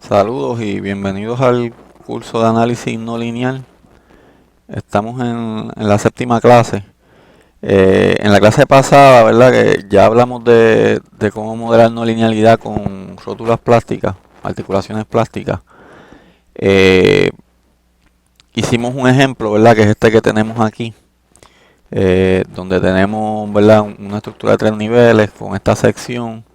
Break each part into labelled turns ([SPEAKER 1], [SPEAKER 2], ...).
[SPEAKER 1] Saludos y bienvenidos al curso de análisis no lineal. Estamos en la séptima clase. En la clase pasada, ¿verdad? Que ya hablamos de cómo modelar no linealidad con rótulas plásticas, articulaciones plásticas. Eh, Hicimos un ejemplo, ¿verdad? Que es este que tenemos aquí, donde tenemos, ¿verdad? Una estructura de tres niveles con esta sección.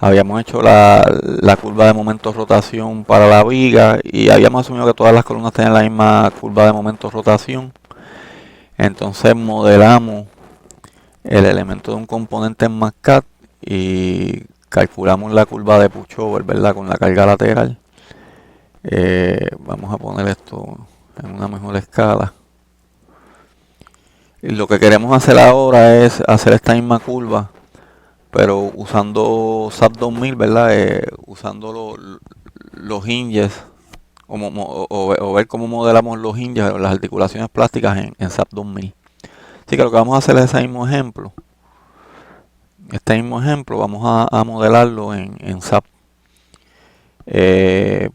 [SPEAKER 1] Habíamos hecho la curva de momento rotación para la viga y habíamos asumido que todas las columnas tenían la misma curva de momento rotación. Entonces modelamos el elemento de un componente en MATCAD y calculamos la curva de pushover, ¿verdad? Con la carga lateral. Vamos a poner esto en una mejor escala. Y lo que queremos hacer ahora es hacer esta misma curva, pero usando SAP 2000, ¿verdad? Usando los hinges o ver cómo modelamos los hinges o las articulaciones plásticas en SAP 2000. Así que lo que vamos a hacer es ese mismo ejemplo. Este mismo ejemplo vamos a modelarlo en SAP. Eh,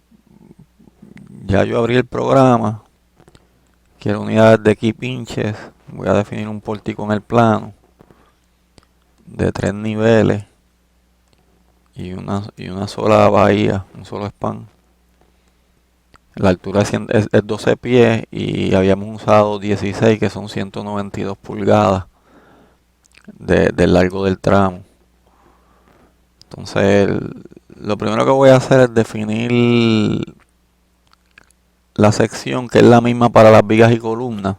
[SPEAKER 1] ya yo abrí el programa. Quiero unidades de key pinches. Voy a definir un pórtico en el plano de tres niveles y una sola bahía, un solo span. La altura es 12 pies y habíamos usado 16, que son 192 pulgadas del largo del tramo. Entonces, lo primero que voy a hacer es definir la sección, que es la misma para las vigas y columnas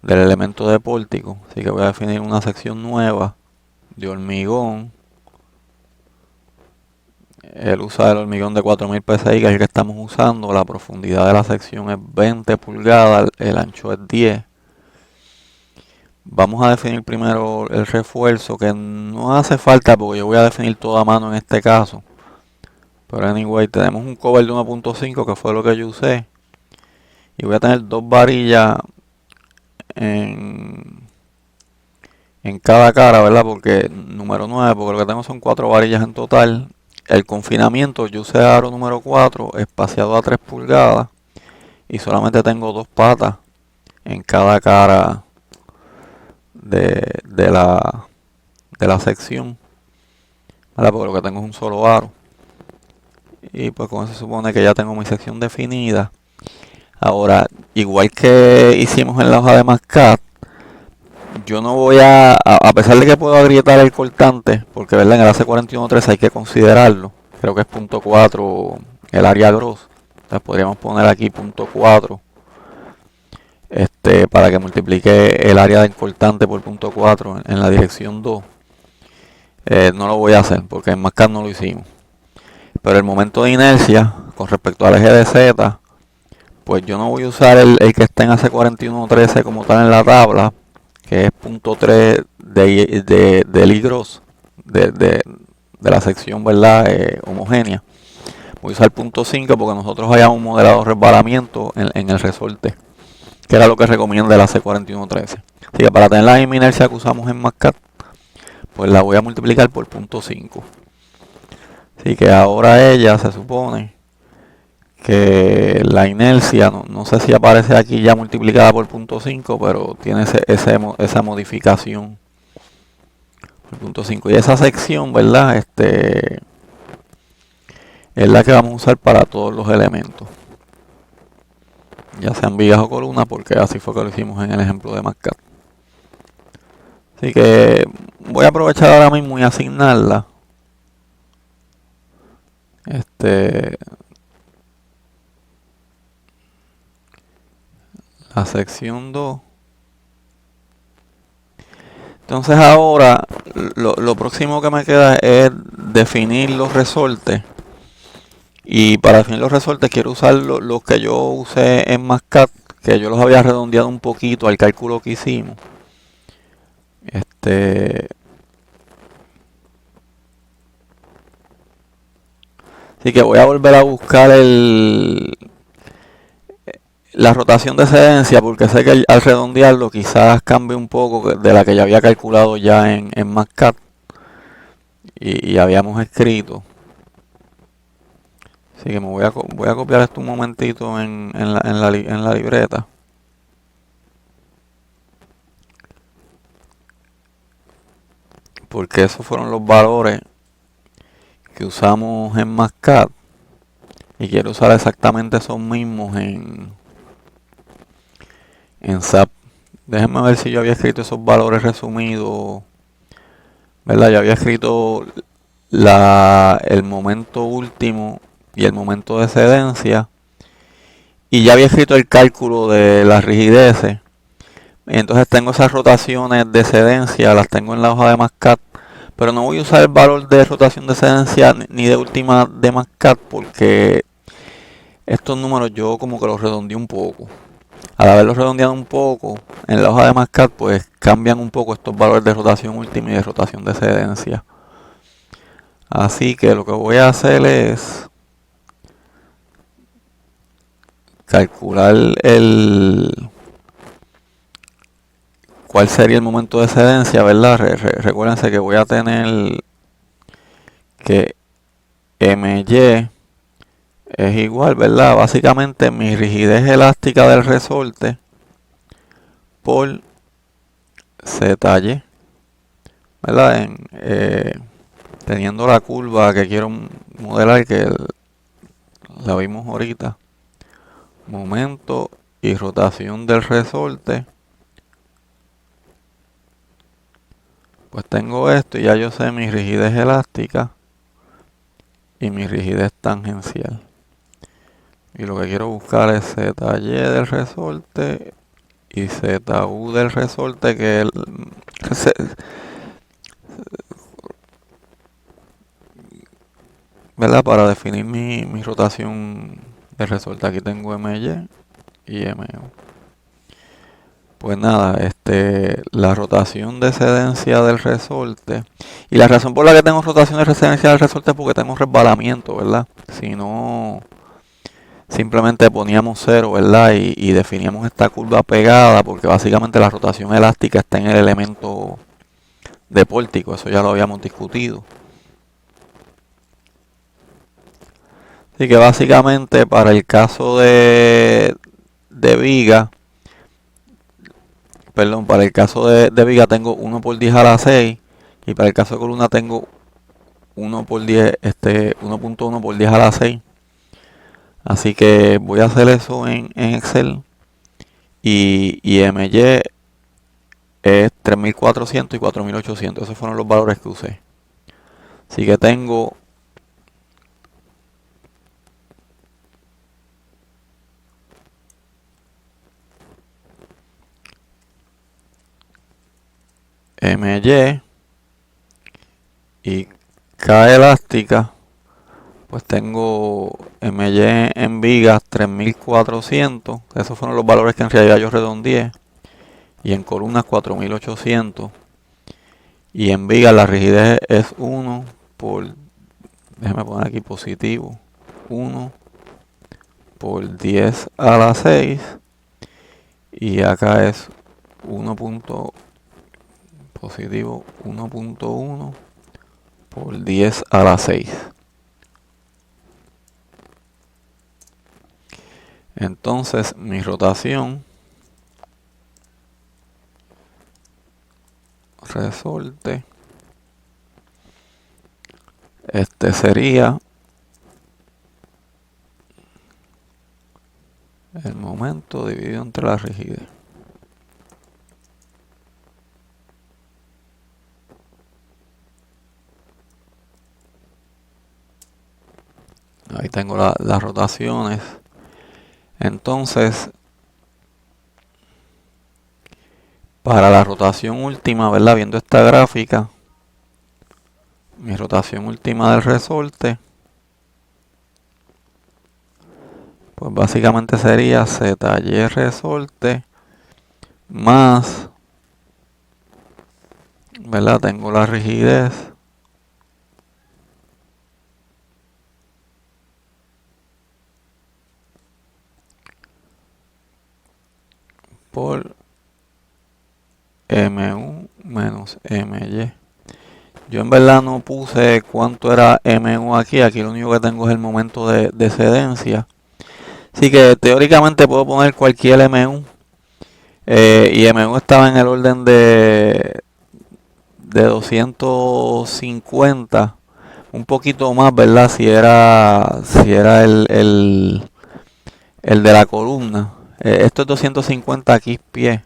[SPEAKER 1] del elemento de pórtico. Así que voy a definir una sección nueva de hormigón. Él usa el hormigón de 4000 psi, que es el que estamos usando. La profundidad de la sección es 20 pulgadas, el ancho es 10. Vamos a definir primero el refuerzo, que no hace falta porque yo voy a definir todo a mano en este caso. Pero anyway, tenemos un cover de 1.5, que fue lo que yo usé. Y voy a tener dos varillas en, en cada cara, ¿verdad? Porque número 9, porque lo que tengo son 4 varillas en total. El confinamiento, yo usé aro número 4, espaciado a 3 pulgadas. Y solamente tengo dos patas en cada cara de la sección, ¿verdad? Porque lo que tengo es un solo aro. Y pues con eso se supone que ya tengo mi sección definida. Ahora, igual que hicimos en la hoja de MATCAD, yo no voy a pesar de que puedo agrietar el cortante, porque ¿verdad? En el AC41.3 hay que considerarlo. Creo que es .4 el área gross. Entonces podríamos poner aquí .4 para que multiplique el área del cortante por .4 en la dirección 2. No lo voy a hacer porque en MATCAD no lo hicimos. Pero el momento de inercia con respecto al eje de Z, pues yo no voy a usar el que está en AC41.13 como tal en la tabla, que es .3 del I gross de la sección, ¿verdad? Homogénea. Voy a usar .5 porque nosotros hayamos modelado resbalamiento en el resorte, que era lo que recomienda el AC41.13. Así que para tener la misma inercia que usamos en MATCAD, pues la voy a multiplicar por .5. Así que ahora ella se supone que la inercia, no sé si aparece aquí ya multiplicada por .5, pero tiene esa modificación por .5. Y esa sección, ¿verdad? Es la que vamos a usar para todos los elementos, ya sean vigas o columnas, porque así fue que lo hicimos en el ejemplo de MATCAD. Así que voy a aprovechar ahora mismo y asignarla. La sección 2. Entonces ahora lo próximo que me queda es definir los resortes. Y para definir los resortes quiero usar los que yo usé en MATCAD, que yo los había redondeado un poquito al cálculo que hicimos. Así que voy a volver a buscar la rotación de excedencia, porque sé que al redondearlo quizás cambie un poco de la que ya había calculado ya en MATCAD y habíamos escrito. Así que voy a copiar esto un momentito en la libreta. Porque esos fueron los valores que usamos en Mascat. Y quiero usar exactamente esos mismos en SAP. Déjenme ver si yo había escrito esos valores resumidos. ¿Verdad? Yo había escrito el momento último y el momento de excedencia. Y ya había escrito el cálculo de las rigideces. Entonces tengo esas rotaciones de excedencia, las tengo en la hoja de Mascat. Pero no voy a usar el valor de rotación de excedencia ni de última de Mascat porque estos números yo como que los redondeé un poco. Al haberlos redondeado un poco, en la hoja de Mascat pues cambian un poco estos valores de rotación última y de rotación de excedencia. Así que lo que voy a hacer es calcular cuál sería el momento de excedencia, ¿verdad? Recuérdense que voy a tener que my es igual, ¿verdad? Básicamente mi rigidez elástica del resorte por ZY, ¿verdad? Teniendo la curva que quiero modelar, que la vimos ahorita, momento y rotación del resorte, pues tengo esto y ya yo sé mi rigidez elástica y mi rigidez tangencial. Y lo que quiero buscar es ZY del resorte y ZU del resorte, ¿verdad? Para definir mi rotación de resorte. Aquí tengo MY y MU. Pues nada, la rotación de excedencia del resorte. Y la razón por la que tengo rotación de excedencia del resorte es porque tengo resbalamiento, ¿verdad? Si no, simplemente poníamos cero, ¿verdad? Y definíamos esta curva pegada, porque básicamente la rotación elástica está en el elemento de pórtico, eso ya lo habíamos discutido. Así que básicamente para el caso de viga, perdón, para el caso de viga tengo 1 por 10 a la 6 y para el caso de columna tengo 1 por 10, 1.1 por 10 a la 6. Así que voy a hacer eso en Excel y MY es 3400 y 4800. Esos fueron los valores que usé. Así que tengo MY y K elástica, pues tengo MY en vigas 3400. Esos fueron los valores que en realidad yo redondeé. Y en columnas 4800. Y en vigas la rigidez es 1 por, déjeme poner aquí positivo, 1 por 10 a la 6. Y acá es 1. Positivo 1.1 por 10 a la 6. Entonces mi rotación resorte sería el momento dividido entre la rigidez. Ahí tengo las rotaciones. Entonces, para la rotación última, ¿verdad? Viendo esta gráfica, mi rotación última del resorte, pues básicamente sería ZY resorte más, ¿verdad? Tengo la rigidez por MU menos MY. Yo en verdad no puse cuánto era MU aquí. Aquí lo único que tengo es el momento de excedencia. Así que teóricamente puedo poner cualquier MU. Y MU estaba en el orden de 250. Un poquito más, ¿verdad? Si era el de la columna. Esto es 250 aquí pie.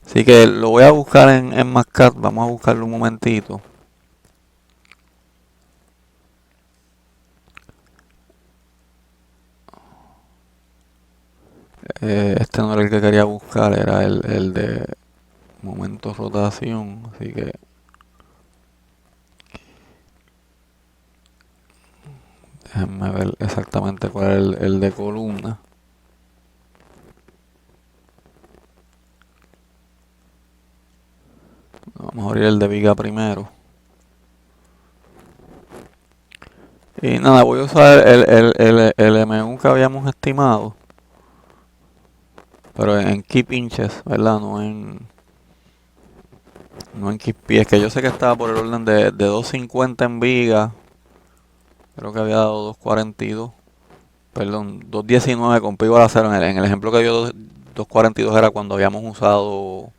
[SPEAKER 1] Así que lo voy a buscar en Mascat. Vamos a buscarlo un momentito. Este no era el que quería buscar, era el de momento rotación. Así que déjenme ver exactamente cuál es el de columna. Vamos a abrir el de viga primero. Y nada, voy a usar el MU que habíamos estimado. Pero en keep inches, ¿verdad? No en keep pies. Que yo sé que estaba por el orden de 250 en viga. Creo que había dado 242. Perdón, 219 con pi igual a 0. En el ejemplo que dio 242 era cuando habíamos usado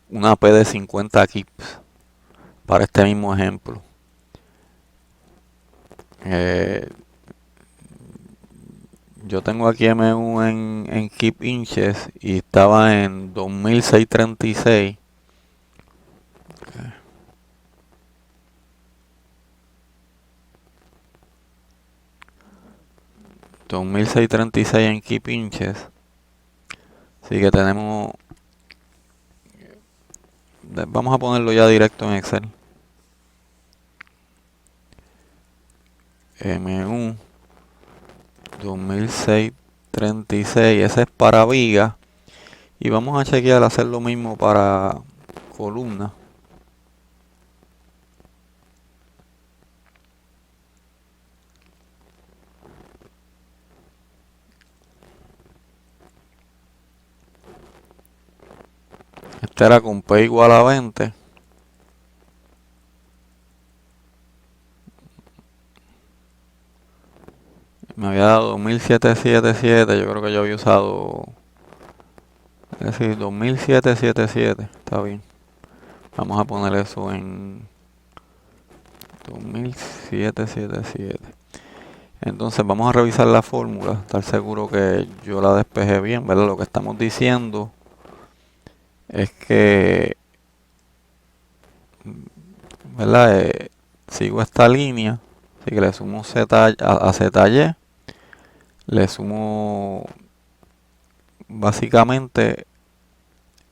[SPEAKER 1] una P de 50 kips para este mismo ejemplo. Eh, yo tengo aquí MU en keep inches y estaba en 2636. 2636 en keep inches. Así que tenemos. Vamos a ponerlo ya directo en Excel. MU 2636. Ese es para viga. Y vamos a chequear hacer lo mismo para columna. Este era con P igual a 20. Me había dado 2777. Yo creo que yo había usado. Es decir, 2777. Está bien. Vamos a poner eso en 2777. Entonces vamos a revisar la fórmula. Estar seguro que yo la despejé bien, ¿verdad? Lo que estamos diciendo es que, ¿verdad? Sigo esta línea. Así que le sumo Z a ZY. Le sumo básicamente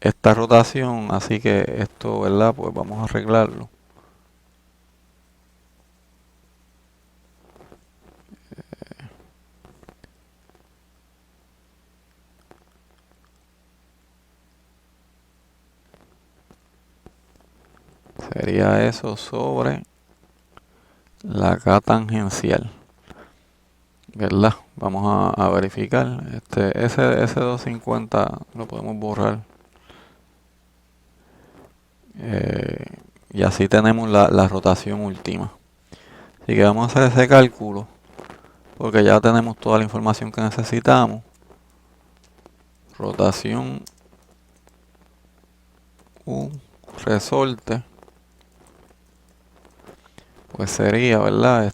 [SPEAKER 1] esta rotación. Así que esto, ¿verdad? Pues vamos a arreglarlo. Sería eso sobre la K tangencial. ¿Verdad? Vamos a verificar. Ese 250 lo podemos borrar. Y así tenemos la rotación última. Así que vamos a hacer ese cálculo. Porque ya tenemos toda la información que necesitamos. Rotación U resorte. Pues sería, ¿verdad?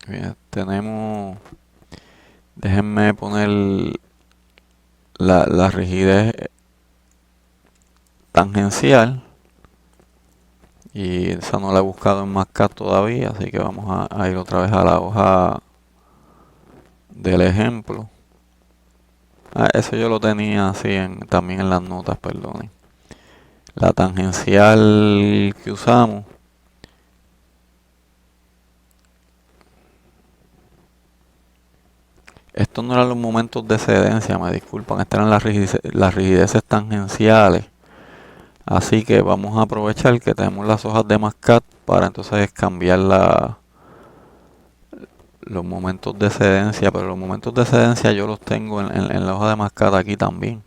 [SPEAKER 1] Bien, tenemos. Déjenme poner la rigidez tangencial. Y esa no la he buscado en Mascat todavía. Así que vamos a ir otra vez a la hoja del ejemplo. Eso yo lo tenía así también en las notas, perdonen. La tangencial que usamos. Estos no eran los momentos de excedencia, me disculpan. Estas eran las rigideces tangenciales. Así que vamos a aprovechar que tenemos las hojas de Mascat para entonces cambiar los momentos de excedencia. Pero los momentos de excedencia yo los tengo en la hoja de Mascat aquí también.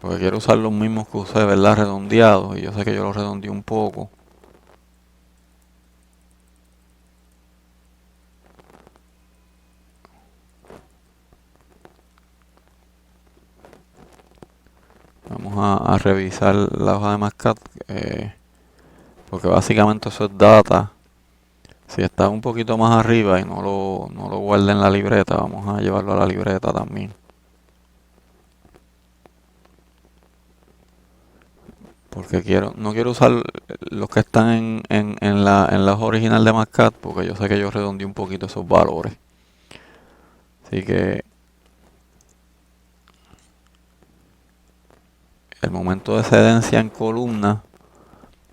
[SPEAKER 1] porque quiero usar los mismos que usé, ¿verdad? Redondeados, y yo sé que yo los redondeé un poco. Vamos a revisar la hoja de Mascat, porque básicamente eso es data. Si está un poquito más arriba y no lo guarda en la libreta, vamos a llevarlo a la libreta también. Porque no quiero usar los que están en la hoja original de Mascat, porque yo sé que yo redondeé un poquito esos valores. Así que el momento de excedencia en columna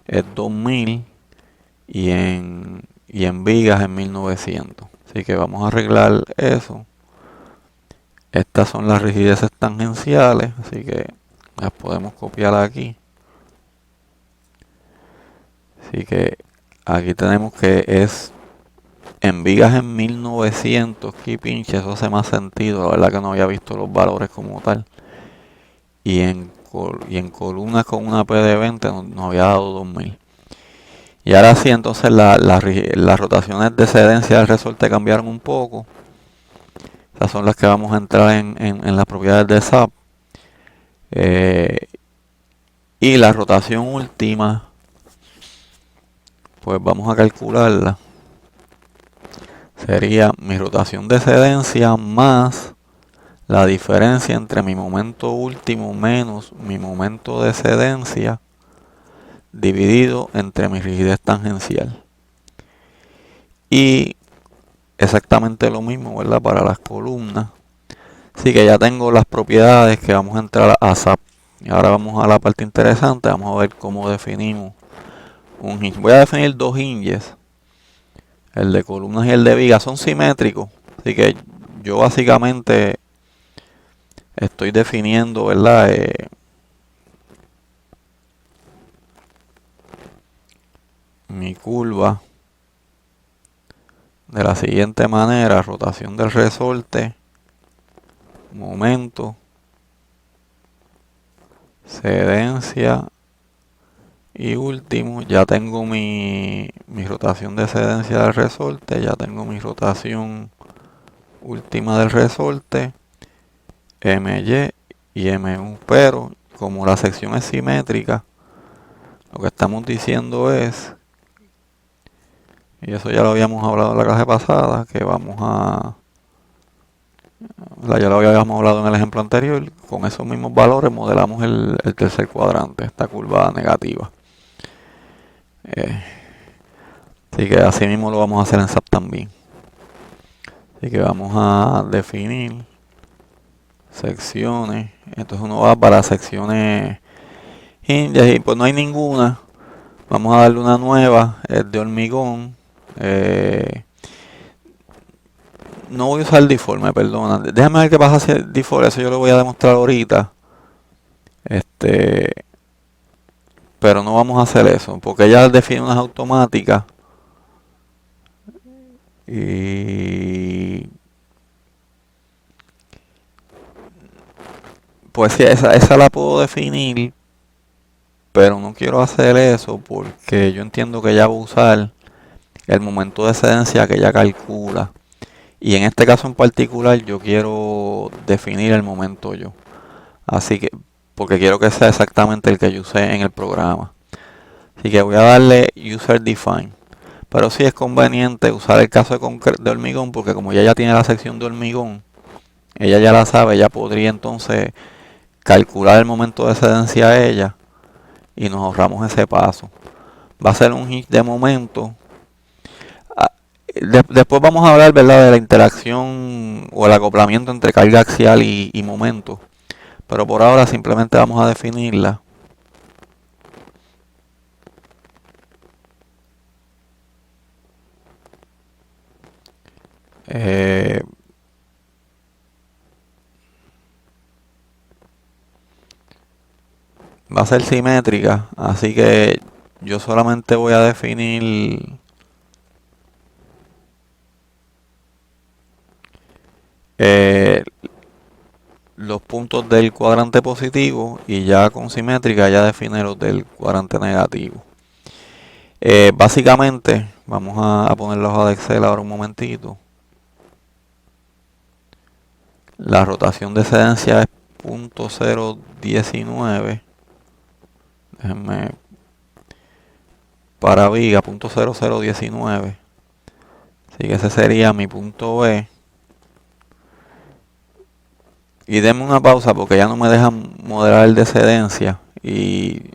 [SPEAKER 1] es 2000 y en vigas es 1900. Así que vamos a arreglar eso. Estas son las rigideces tangenciales, así que las podemos copiar aquí. Así que aquí tenemos que es en vigas en 1900. Aquí pinche, eso hace más sentido. La verdad que no había visto los valores como tal. Y en columnas con una P de 20 nos había dado 2000. Y ahora sí, entonces las rotaciones de excedencia del resorte cambiaron un poco. Esas son las que vamos a entrar en las propiedades de SAP. Y la rotación última, pues vamos a calcularla. Sería mi rotación de excedencia más la diferencia entre mi momento último menos mi momento de excedencia dividido entre mi rigidez tangencial. Y exactamente lo mismo, ¿verdad? Para las columnas. Así que ya tengo las propiedades que vamos a entrar a SAP. Y ahora vamos a la parte interesante. Vamos a ver cómo definimos un hinge. Voy a definir dos hinges. El de columnas y el de vigas son simétricos. Así que yo básicamente estoy definiendo, ¿verdad? Mi curva de la siguiente manera: rotación del resorte, momento, excedencia y último. Ya tengo mi rotación de excedencia del resorte, ya tengo mi rotación última del resorte, MY y MU. Pero como la sección es simétrica, lo que estamos diciendo es, y eso ya lo habíamos hablado en la clase pasada, que ya lo habíamos hablado en el ejemplo anterior, con esos mismos valores modelamos el tercer cuadrante, esta curva negativa. Así que así mismo lo vamos a hacer en SAP también. Así que vamos a definir secciones. Entonces uno va para secciones hinges y pues no hay ninguna. Vamos a darle una nueva, es de hormigón. No voy a usar default, me perdona. Déjame ver qué pasa si el default, eso yo lo voy a demostrar ahorita. Pero no vamos a hacer eso, porque ella define unas automáticas. Y pues sí, esa la puedo definir, pero no quiero hacer eso porque yo entiendo que ella va a usar el momento de excedencia que ella calcula. Y en este caso en particular yo quiero definir el momento yo. Así que, porque quiero que sea exactamente el que yo usé en el programa. Así que voy a darle user define. Pero sí es conveniente usar el caso de hormigón, porque como ella ya tiene la sección de hormigón, ella ya la sabe, ella podría entonces calcular el momento de excedencia a ella y nos ahorramos ese paso. Va a ser un hinge de momento. Ah, después vamos a hablar, ¿verdad?, de la interacción o el acoplamiento entre carga axial y momento. Pero por ahora simplemente vamos a definirla. Eh, Va a ser simétrica, así que yo solamente voy a definir los puntos puntos del cuadrante positivo y ya con simétrica ya define los del cuadrante negativo. Básicamente, vamos a poner la hoja de Excel ahora un momentito. La rotación de excedencia es 0.019. Déjenme para viga, 0.0019. Así que ese sería mi punto B. Y denme una pausa porque ya no me dejan modelar el de excedencia. Y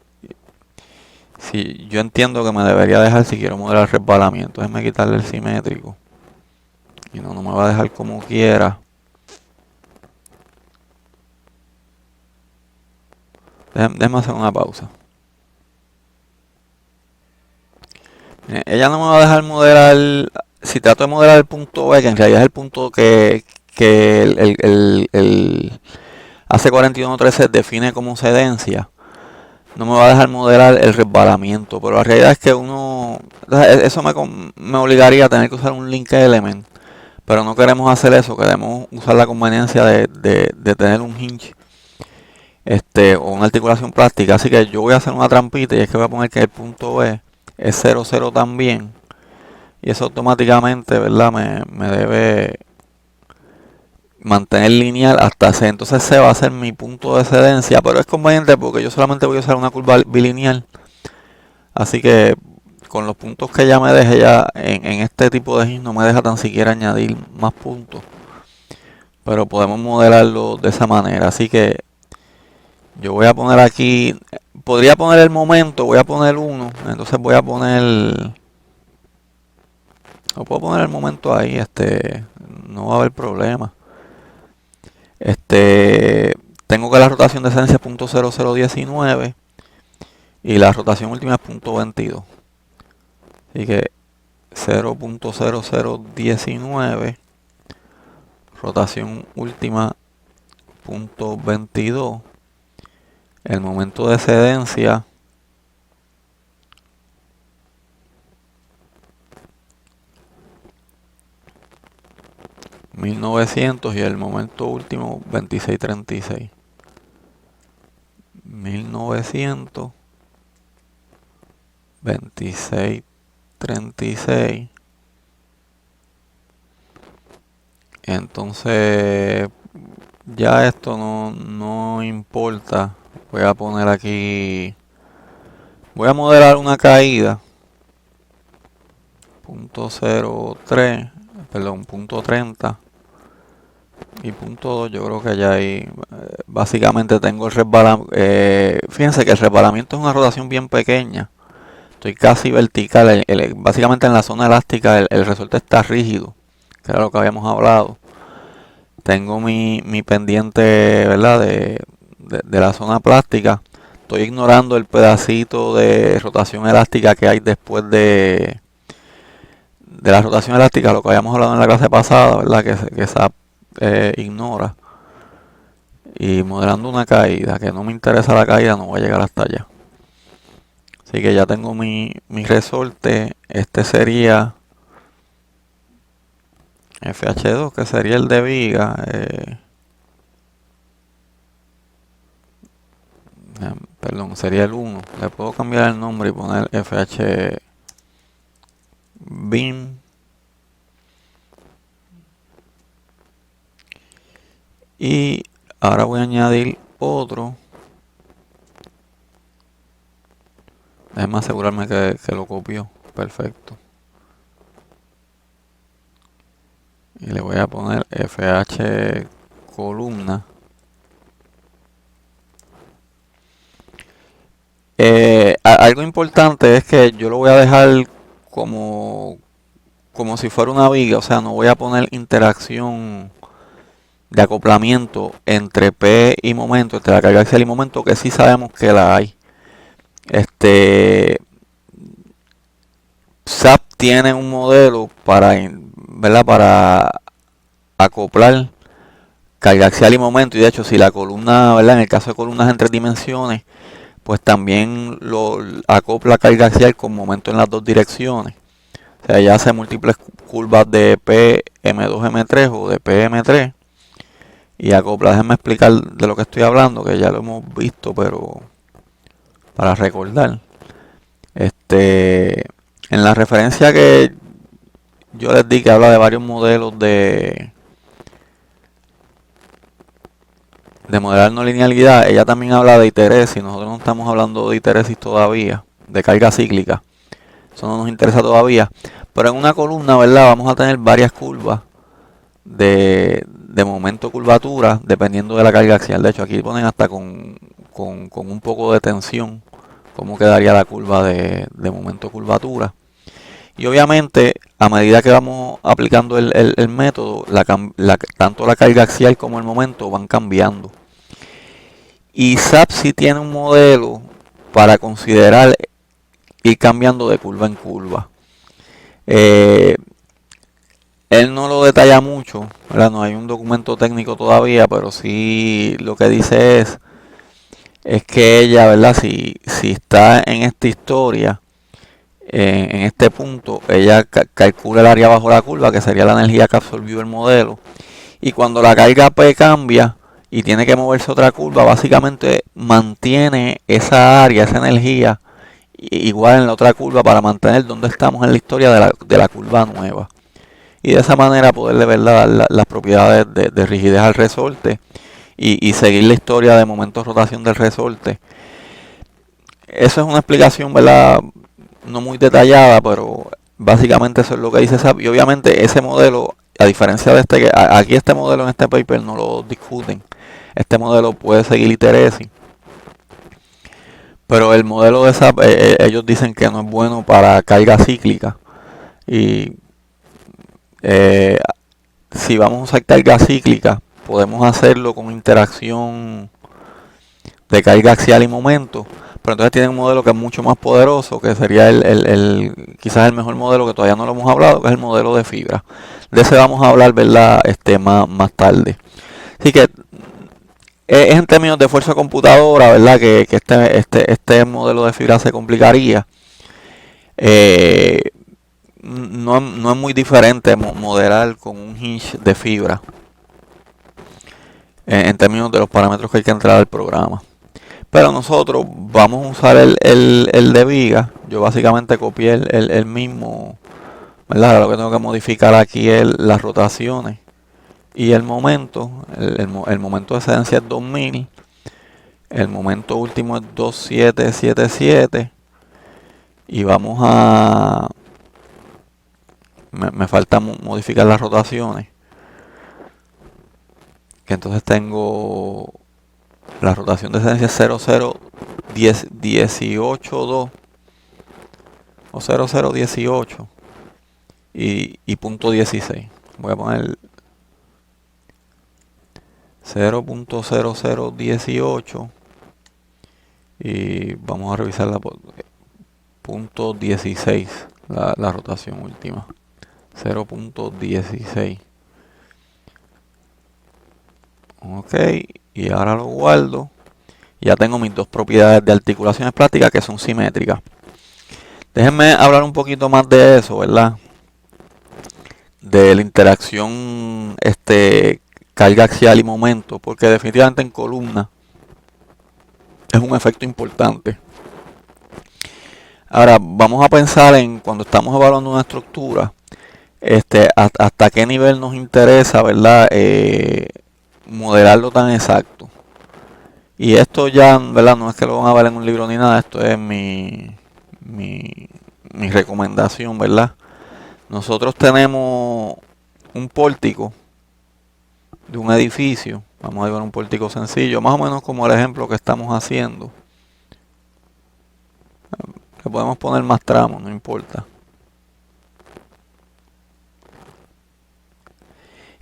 [SPEAKER 1] si yo entiendo que me debería dejar si quiero modelar el resbalamiento. Déjenme quitarle el simétrico. Y no me va a dejar como quiera. Déjenme hacer una pausa. Miren, ella no me va a dejar modelar. Si trato de modelar el punto B, que en realidad es el punto que el AC4113 define como excedencia, no me va a dejar modelar el resbalamiento. Pero la realidad es que eso me obligaría a tener que usar un link element. Pero no queremos hacer eso, queremos usar la conveniencia de tener un hinge o una articulación plástica. Así que yo voy a hacer una trampita y es que voy a poner que el punto B es 0,0 también. Y eso automáticamente, ¿verdad? Me debe mantener lineal hasta C. Entonces C va a ser mi punto de excedencia, pero es conveniente porque yo solamente voy a usar una curva bilineal. Así que con los puntos que ya me deje ya en este tipo de hinge no me deja tan siquiera añadir más puntos. Pero podemos modelarlo de esa manera. Así que yo voy a poner aquí, podría poner el momento, voy a poner 1. Entonces voy a poner, o puedo poner el momento ahí, no va a haber problema. Tengo que la rotación de excedencia es 0.0019 y la rotación última es 0.22. Así que 0.0019, rotación última 0.22, el momento de excedencia $1900 y el momento último 2636. 1900, 2636. Entonces ya esto no importa. Voy a poner aquí, voy a modelar una caída 0.03, perdón, 0.30 y 0.2. Yo creo que ya ahí básicamente tengo el resbalamiento. Fíjense que el resbalamiento es una rotación bien pequeña. Estoy casi vertical. Básicamente en la zona elástica el resorte está rígido, que era lo que habíamos hablado. Tengo mi pendiente, ¿verdad? De la zona plástica. Estoy ignorando el pedacito de rotación elástica que hay después de la rotación elástica, lo que habíamos hablado en la clase pasada, ¿verdad? Que esa ignora. Y modelando una caída, que no me interesa la caída, no voy a llegar hasta allá. Así que ya tengo mi resorte. Este sería FH2, que sería el de viga. Perdón, sería el 1. Le puedo cambiar el nombre y poner FH Beam. Y ahora voy a añadir otro. Déjame asegurarme que lo copió. Perfecto. Y le voy a poner FH columna. Algo importante es que yo lo voy a dejar como si fuera una viga. O sea, no voy a poner interacción de acoplamiento entre P y momento, entre la carga axial y momento, que sí sabemos que la hay. SAP tiene un modelo ¿verdad? Para acoplar carga axial y momento, y de hecho si la columna, ¿verdad? En el caso de columnas en 3 dimensiones, pues también lo acopla carga axial con momento en las 2 direcciones. O sea, ya hace múltiples curvas de PM2M3 o de PM3 y acopla. Déjenme explicar de lo que estoy hablando, que ya lo hemos visto, pero para recordar. En la referencia que yo les di, que habla de varios modelos de modelar no linealidad, ella también habla de histeresis. Nosotros no estamos hablando de histeresis todavía, de carga cíclica. Eso no nos interesa todavía. Pero en una columna, ¿verdad? Vamos a tener varias curvas de momento curvatura dependiendo de la carga axial. De hecho, aquí ponen hasta con un poco de tensión cómo quedaría la curva de momento curvatura. Y obviamente, a medida que vamos aplicando el método, tanto la carga axial como el momento van cambiando. Y SAPSI tiene un modelo para considerar ir cambiando de curva en curva. Él no lo detalla mucho, ¿verdad? No hay un documento técnico todavía, pero sí lo que dice es que ella, ¿verdad? Si está en esta historia, en este punto, ella calcula el área bajo la curva, que sería la energía que absorbió el modelo. Y cuando la carga P cambia y tiene que moverse otra curva, básicamente mantiene esa área, esa energía, igual en la otra curva para mantener donde estamos en la historia de la curva nueva. Y de esa manera poderle ver las propiedades de rigidez al resorte y seguir la historia de momento de rotación del resorte. Eso es una explicación, ¿verdad? No muy detallada, pero básicamente eso es lo que dice SAP. Y obviamente ese modelo, a diferencia de que aquí este modelo en este paper no lo discuten. Este modelo puede seguir histeresis. Pero el modelo de SAP, ellos dicen que no es bueno para carga cíclica. Y si vamos a usar carga cíclica, podemos hacerlo con interacción de carga axial y momento. Pero entonces tienen un modelo que es mucho más poderoso, que sería quizás el mejor modelo, que todavía no lo hemos hablado, que es el modelo de fibra. De ese vamos a hablar, ¿verdad? Más tarde. Así que es en términos de fuerza computadora, ¿verdad? Que este modelo de fibra se complicaría. No es muy diferente modelar con un hinge de fibra en términos de los parámetros que hay que entrar al programa. Pero nosotros vamos a usar el de viga. Yo básicamente copié el mismo, ¿verdad? Ahora lo que tengo que modificar aquí es las rotaciones y el momento. El momento de excedencia es 2000. El momento último es 2777. Y vamos a... Me falta modificar las rotaciones. Que entonces tengo la rotación de excedencia 00182 o 0018 y punto 16. Voy a poner 0.0018 y vamos a revisar la punto 16, la rotación última. 0.16. Ok, y ahora lo guardo. Ya tengo mis dos propiedades de articulaciones plásticas que son simétricas. Déjenme hablar un poquito más de eso, ¿verdad? De la interacción carga axial y momento, porque definitivamente en columna es un efecto importante. Ahora vamos a pensar en cuando estamos evaluando una estructura, hasta qué nivel nos interesa, ¿verdad? Modelarlo tan exacto. Y esto ya, ¿verdad? No es que lo van a ver en un libro ni nada, esto es mi recomendación, ¿verdad? Nosotros tenemos un pórtico de un edificio. Vamos a ver un pórtico sencillo, más o menos como el ejemplo que estamos haciendo. Le podemos poner más tramos, no importa.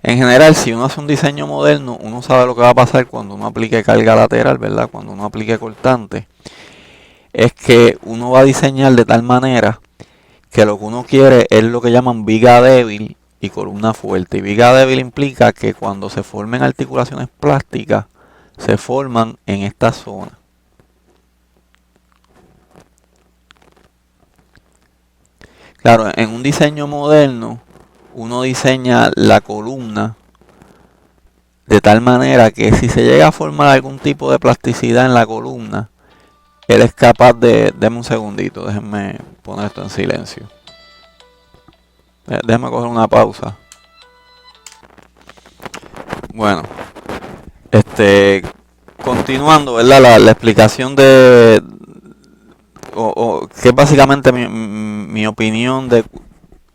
[SPEAKER 1] En general, si uno hace un diseño moderno, uno sabe lo que va a pasar cuando uno aplique carga lateral, ¿verdad? Cuando uno aplique cortante. Es que uno va a diseñar de tal manera que lo que uno quiere es lo que llaman viga débil y columna fuerte. Y viga débil implica que cuando se formen articulaciones plásticas, se forman en esta zona. Claro, en un diseño moderno, uno diseña la columna de tal manera que si se llega a formar algún tipo de plasticidad en la columna, él es capaz de... Denme un segundito, déjenme poner esto en silencio. Déjenme coger una pausa. Bueno, continuando, ¿verdad? La explicación que es básicamente mi opinión de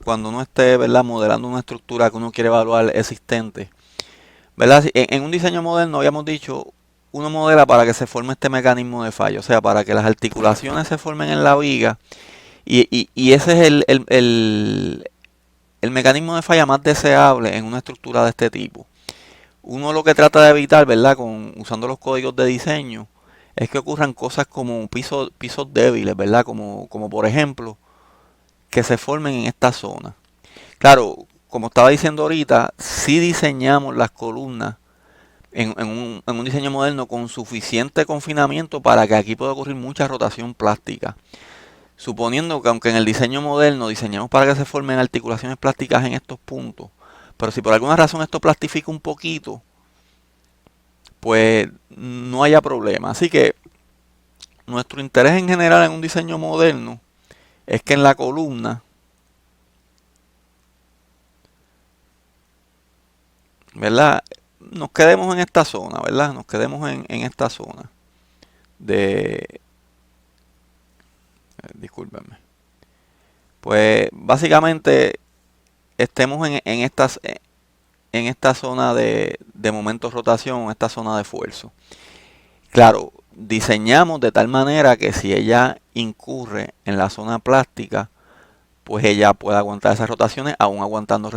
[SPEAKER 1] cuando uno esté, ¿verdad?, modelando una estructura que uno quiere evaluar existente, ¿verdad? En un diseño moderno habíamos dicho, uno modela para que se forme este mecanismo de fallo, o sea, para que las articulaciones se formen en la viga, y ese es el mecanismo de falla más deseable en una estructura de este tipo. Uno lo que trata de evitar, ¿verdad?, usando los códigos de diseño, es que ocurran cosas como pisos débiles, ¿verdad? Como por ejemplo, que se formen en esta zona. Claro, como estaba diciendo ahorita, si diseñamos las columnas en un diseño moderno con suficiente confinamiento para que aquí pueda ocurrir mucha rotación plástica. Suponiendo que aunque en el diseño moderno diseñamos para que se formen articulaciones plásticas en estos puntos, pero si por alguna razón esto plastifica un poquito, pues no haya problema. Así que nuestro interés en general en un diseño moderno es que en la columna, ¿verdad?, nos quedemos en esta zona, ¿verdad? Nos quedemos en esta zona de... discúlpenme. Pues básicamente estemos en esta zona de momento de rotación, en esta zona de esfuerzo. Claro, diseñamos de tal manera que si ella incurre en la zona plástica, pues ella pueda aguantar esas rotaciones, aún aguantando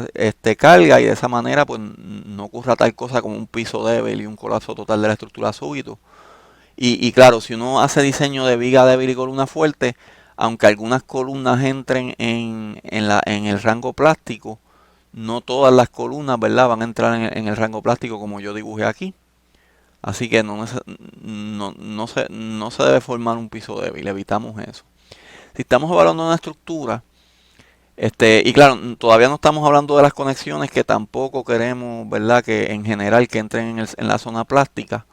[SPEAKER 1] carga, y de esa manera pues no ocurra tal cosa como un piso débil y un colapso total de la estructura súbito. Y claro, si uno hace diseño de viga débil y columna fuerte, aunque algunas columnas entren en el rango plástico, no todas las columnas, ¿verdad?, van a entrar en el rango plástico como yo dibujé aquí. Así que no se debe formar un piso débil, evitamos eso. Si estamos evaluando una estructura, y claro, todavía no estamos hablando de las conexiones que tampoco queremos, ¿verdad?, que en general que entren en la zona plástica,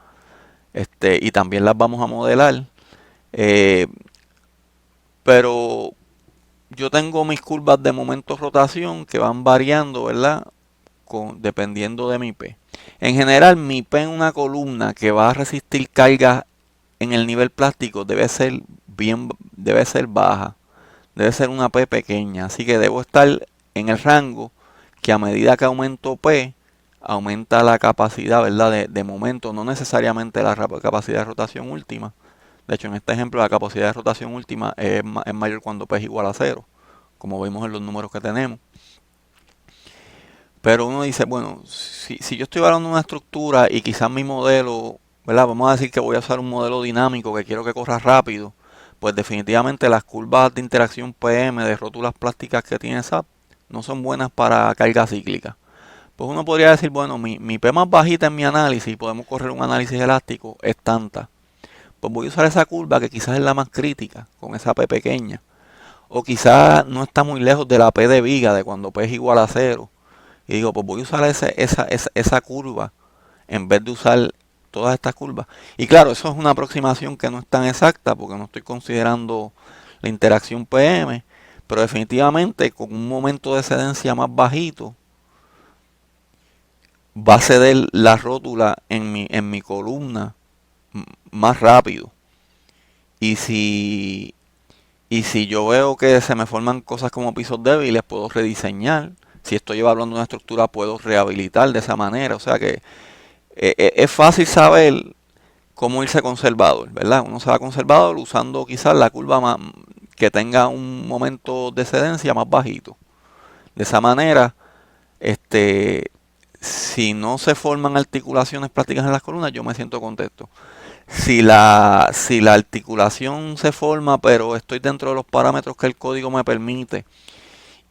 [SPEAKER 1] y también las vamos a modelar. Pero yo tengo mis curvas de momento de rotación que van variando, ¿verdad?, dependiendo de mi P. En general, mi P en una columna que va a resistir cargas en el nivel plástico debe ser baja. Debe ser una P pequeña. Así que debo estar en el rango que a medida que aumento P, aumenta la capacidad, ¿verdad?, de momento, no necesariamente la capacidad de rotación última. De hecho, en este ejemplo, la capacidad de rotación última es mayor cuando P es igual a 0, como vimos en los números que tenemos. Pero uno dice, bueno, si yo estoy evaluando una estructura y quizás mi modelo, ¿verdad?, vamos a decir que voy a usar un modelo dinámico que quiero que corra rápido, pues definitivamente las curvas de interacción PM de rótulas plásticas que tiene SAP no son buenas para carga cíclica. Pues uno podría decir, bueno, mi P más bajita en mi análisis, podemos correr un análisis elástico, es tanta. Pues voy a usar esa curva que quizás es la más crítica, con esa P pequeña. O quizás no está muy lejos de la P de viga, de cuando P es igual a 0. Y digo, pues voy a usar esa curva en vez de usar todas estas curvas. Y claro, eso es una aproximación que no es tan exacta porque no estoy considerando la interacción PM. Pero definitivamente con un momento de excedencia más bajito, va a ceder la rótula en mi columna más rápido. Y si yo veo que se me forman cosas como pisos débiles, puedo rediseñar. Si estoy evaluando una estructura, puedo rehabilitar de esa manera. O sea que es fácil saber cómo irse conservador, ¿verdad? Uno se va conservador usando quizás la curva que tenga un momento de excedencia más bajito. De esa manera, si no se forman articulaciones plásticas en las columnas, yo me siento contento. Si la articulación se forma, pero estoy dentro de los parámetros que el código me permite,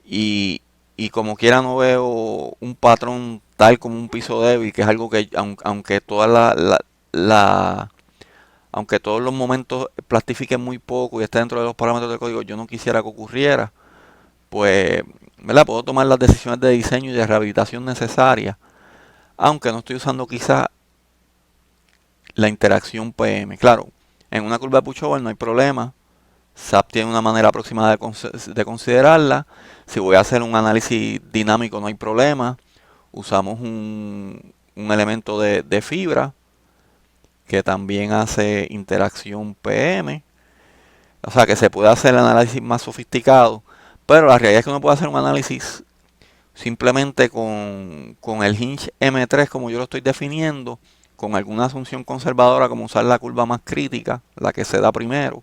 [SPEAKER 1] y, y como quiera no veo un patrón tal como un piso débil, que es algo que aunque aunque todos los momentos plastifiquen muy poco y esté dentro de los parámetros del código, yo no quisiera que ocurriera, pues, ¿verdad?, puedo tomar las decisiones de diseño y de rehabilitación necesarias aunque no estoy usando quizá la interacción PM. Claro, en una curva de pushover no hay problema. SAP tiene una manera aproximada de considerarla. Si voy a hacer un análisis dinámico no hay problema. Usamos un elemento de fibra que también hace interacción PM. O sea que se puede hacer el análisis más sofisticado. Pero la realidad es que uno puede hacer un análisis simplemente con el hinge M3 como yo lo estoy definiendo, con alguna asunción conservadora como usar la curva más crítica, la que se da primero.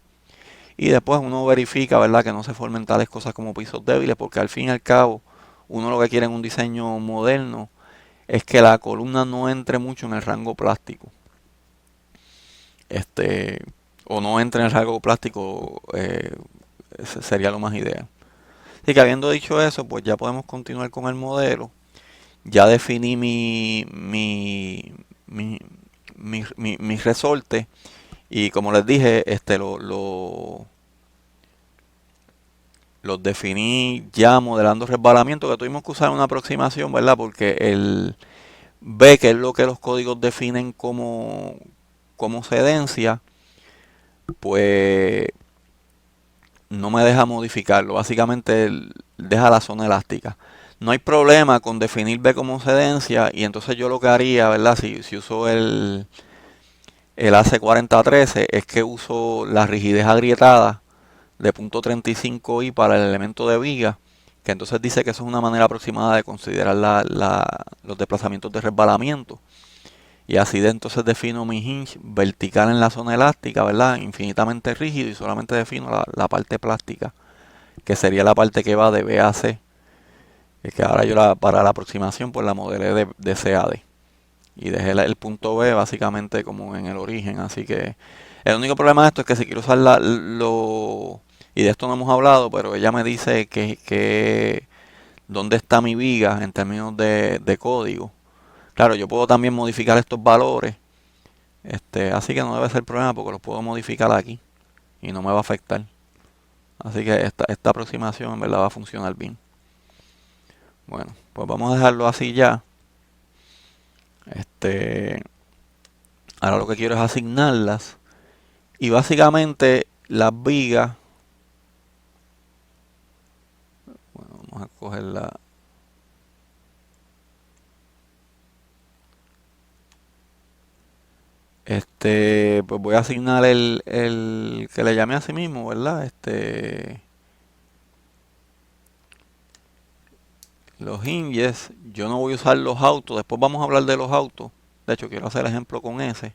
[SPEAKER 1] Y después uno verifica, ¿verdad?, que no se formen tales cosas como pisos débiles, porque al fin y al cabo, uno lo que quiere en un diseño moderno es que la columna no entre mucho en el rango plástico. O no entre en el rango plástico, ese sería lo más ideal. Así que habiendo dicho eso, pues ya podemos continuar con el modelo. Ya definí mi resorte. Y como les dije, los definí ya modelando resbalamiento, que tuvimos que usar una aproximación, ¿verdad? Porque el B, que es lo que los códigos definen como cedencia, pues no me deja modificarlo. Básicamente deja la zona elástica. No hay problema con definir B como cedencia, y entonces yo lo que haría, ¿verdad? Si uso el AC4013, es que uso la rigidez agrietada de .35i para el elemento de viga, que entonces dice que eso es una manera aproximada de considerar los desplazamientos de resbalamiento. Y así de entonces defino mi hinge vertical en la zona elástica, ¿verdad? Infinitamente rígido, y solamente defino la parte plástica, que sería la parte que va de B a C. Es que ahora yo para la aproximación pues la modelé de CAD. Y dejé el punto B básicamente como en el origen. Así que el único problema de esto es que si quiero usar y de esto no hemos hablado, pero ella me dice que dónde está mi viga en términos de código. Claro, yo puedo también modificar estos valores. Así que no debe ser problema porque los puedo modificar aquí y no me va a afectar. Así que esta aproximación en verdad va a funcionar bien. Bueno, pues vamos a dejarlo así ya. Ahora lo que quiero es asignarlas. Y básicamente las vigas, bueno, vamos a cogerla. Pues voy a asignar el que le llamé a sí mismo, ¿verdad? Los hinges, yo no voy a usar los autos, después vamos a hablar de los autos. De hecho, quiero hacer ejemplo con ese.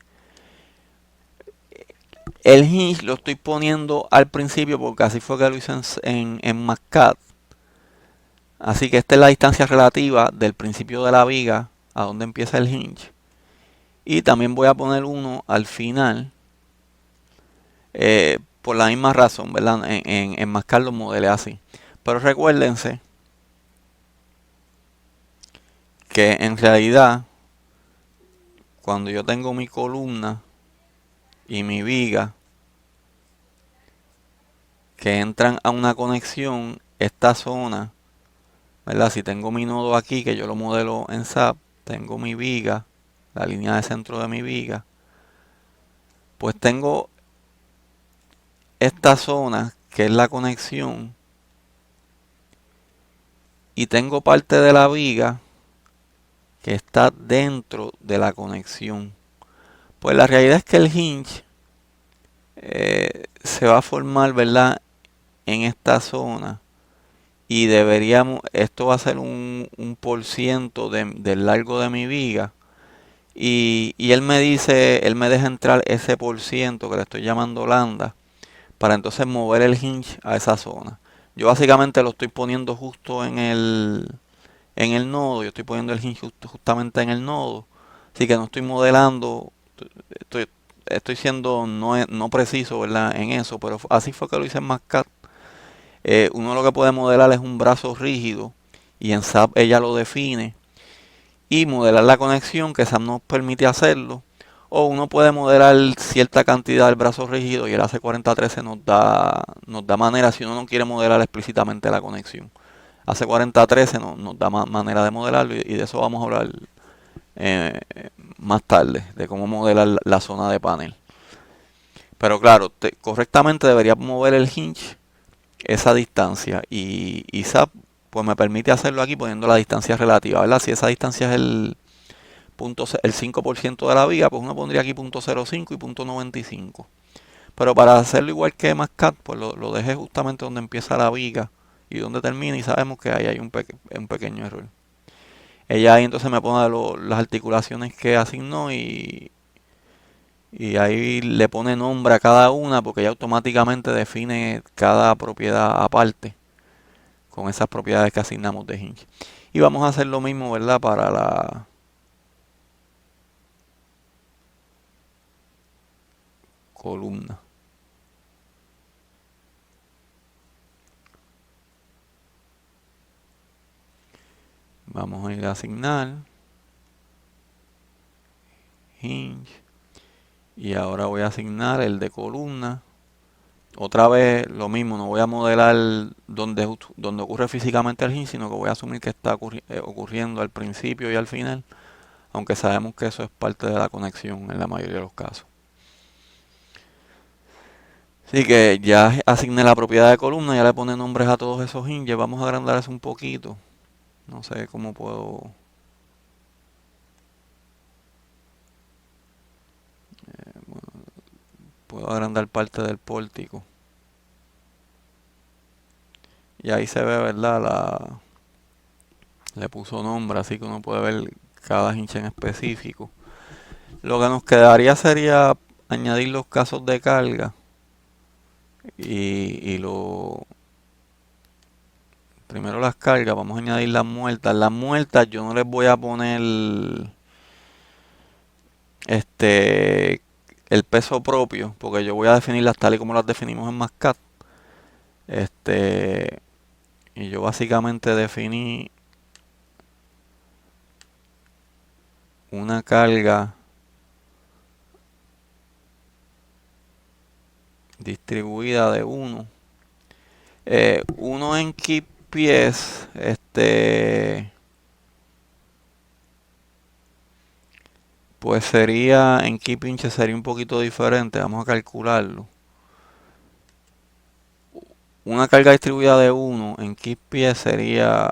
[SPEAKER 1] El hinge lo estoy poniendo al principio porque así fue que lo hice en MATCAD. Así que esta es la distancia relativa del principio de la viga a donde empieza el hinge. Y también voy a poner uno al final, por la misma razón, ¿verdad? En MATCAD lo modelé así. Pero recuérdense que en realidad, cuando yo tengo mi columna y mi viga que entran a una conexión, esta zona, ¿verdad? Si tengo mi nodo aquí, que yo lo modelo en SAP, tengo mi viga, la línea de centro de mi viga, pues tengo esta zona que es la conexión, y tengo parte de la viga que está dentro de la conexión. Pues la realidad es que el hinge se va a formar, ¿verdad?, en esta zona, y esto va a ser un por ciento del largo de mi viga, y él me deja entrar ese por ciento que le estoy llamando lambda, para entonces mover el hinge a esa zona. Yo básicamente lo estoy poniendo justo en el nodo, yo estoy poniendo el hinge justamente en el nodo, así que no estoy modelando, estoy siendo no preciso, ¿verdad?, en eso, pero así fue que lo hice en MATCAD. Uno lo que puede modelar es un brazo rígido, y en SAP ella lo define, y modelar la conexión, que SAP nos permite hacerlo. O uno puede modelar cierta cantidad del brazo rígido, y el AC4013 nos da manera si uno no quiere modelar explícitamente la conexión. AC4013 nos da manera de modelarlo, y de eso vamos a hablar eh, más tarde, de cómo modelar la zona de panel. Pero claro, correctamente debería mover el hinge esa distancia y SAP pues me permite hacerlo aquí poniendo la distancia relativa, ¿verdad? Si esa distancia es el 5% de la viga, pues uno pondría aquí .05 y .95. Pero para hacerlo igual que Mascat, pues lo dejé justamente donde empieza la viga y donde termina y sabemos que ahí hay un pequeño error. Ella ahí entonces me pone las articulaciones que asignó y ahí le pone nombre a cada una porque ella automáticamente define cada propiedad aparte con esas propiedades que asignamos de hinge. Y vamos a hacer lo mismo, ¿verdad? Para la columna. Vamos a ir a asignar hinge y ahora voy a asignar el de columna. Otra vez lo mismo, no voy a modelar donde ocurre físicamente el hinge, sino que voy a asumir que está ocurriendo al principio y al final, aunque sabemos que eso es parte de la conexión en la mayoría de los casos. Así que ya asigné la propiedad de columna, ya le pone nombres a todos esos hinges. Vamos a agrandar eso un poquito. No sé cómo puedo agrandar parte del pórtico. Y ahí se ve, ¿verdad? Le puso nombre, así que uno puede ver cada hincha en específico. Lo que nos quedaría sería añadir los casos de carga y primero las cargas, vamos a añadir las muertas. Las muertas yo no les voy a poner este el peso propio, porque yo voy a definirlas tal y como las definimos en Mascat. Este, y yo básicamente definí una carga distribuida de 1. Uno en kPS, pues sería, en kPinch sería un poquito diferente, vamos a calcularlo. Una carga distribuida de 1 en kPS sería,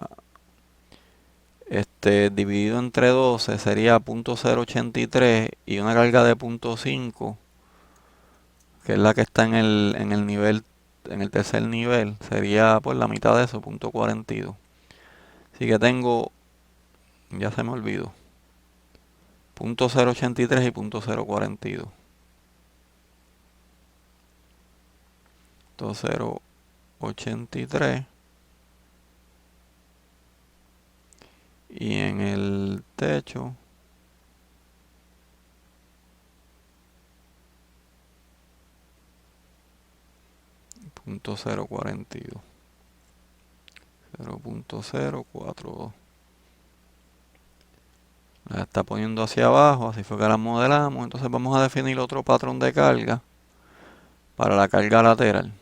[SPEAKER 1] dividido entre 12 sería .083 y una carga de .5, que es la que está en el nivel, en el tercer nivel, sería pues la mitad de eso, .42. Así que tengo, ya se me olvidó, .083 y .042. 083 y en el techo .042, 0.042. La está poniendo hacia abajo, así fue que la modelamos. Entonces vamos a definir otro patrón de carga para la carga lateral.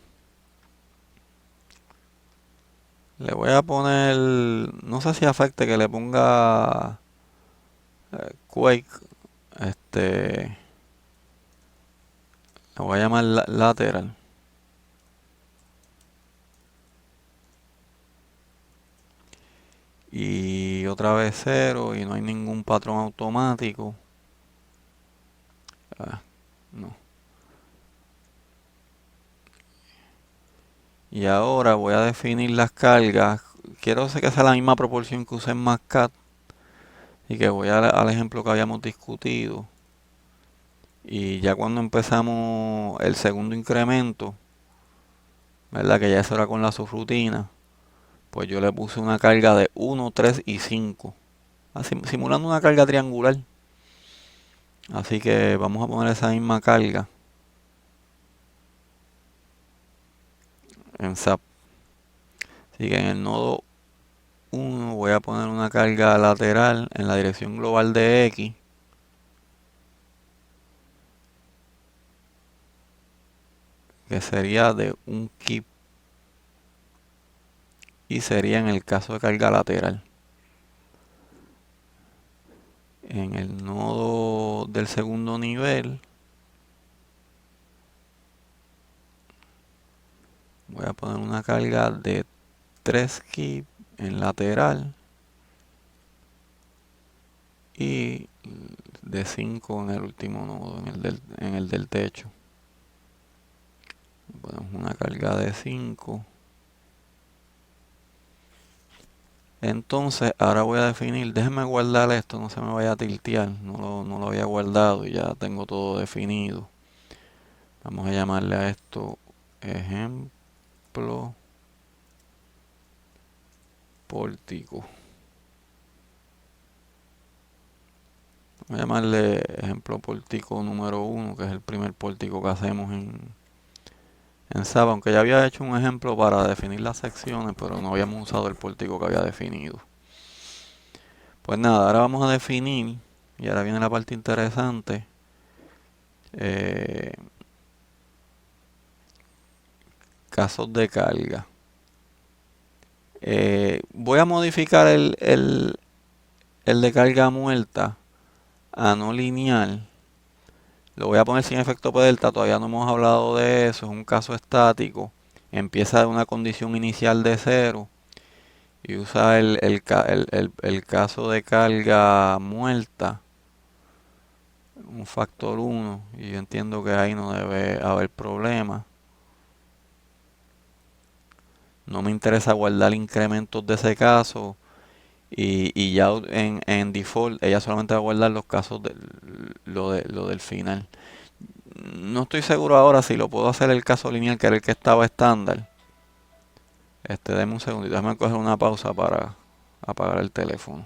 [SPEAKER 1] Le voy a poner, no sé si afecte que le ponga Quake, le voy a llamar lateral. Y otra vez 0 y no hay ningún patrón automático. No. Y ahora voy a definir las cargas. Quiero que sea la misma proporción que usé en Mascat. Y que voy al ejemplo que habíamos discutido. Y ya cuando empezamos el segundo incremento, ¿verdad? Que ya eso era con la subrutina. Pues yo le puse una carga de 1, 3 y 5. Así, simulando una carga triangular. Así que vamos a poner esa misma carga en SAP. Así que en el nodo 1 voy a poner una carga lateral en la dirección global de X. Que sería de un kip. Y sería en el caso de carga lateral. en el nodo del segundo nivel voy a poner una carga de 3 keep en lateral y de 5 en el último nodo, en el del techo. Ponemos una carga de 5. Entonces ahora voy a definir, déjenme guardar esto, no se me vaya a tiltear, no lo había guardado y ya tengo todo definido. Vamos a llamarle a esto ejemplo pórtico. Vamos a llamarle ejemplo pórtico número 1, que es el primer pórtico que hacemos en SAP, aunque ya había hecho un ejemplo para definir las secciones, pero no habíamos usado el pórtico que había definido. Pues nada, ahora vamos a definir, y ahora viene la parte interesante, casos de carga. Voy a modificar el de carga muerta a no lineal. Lo voy a poner sin efecto P delta, todavía no hemos hablado de eso, es un caso estático. Empieza de una condición inicial de 0 y usa el caso de carga muerta, un factor 1, y yo entiendo que ahí no debe haber problema. No me interesa guardar incrementos de ese caso y ya en default ella solamente va a guardar los casos de lo del final. No estoy seguro ahora si lo puedo hacer el caso lineal, que era el que estaba estándar. Deme un segundito, déjame coger una pausa para apagar el teléfono.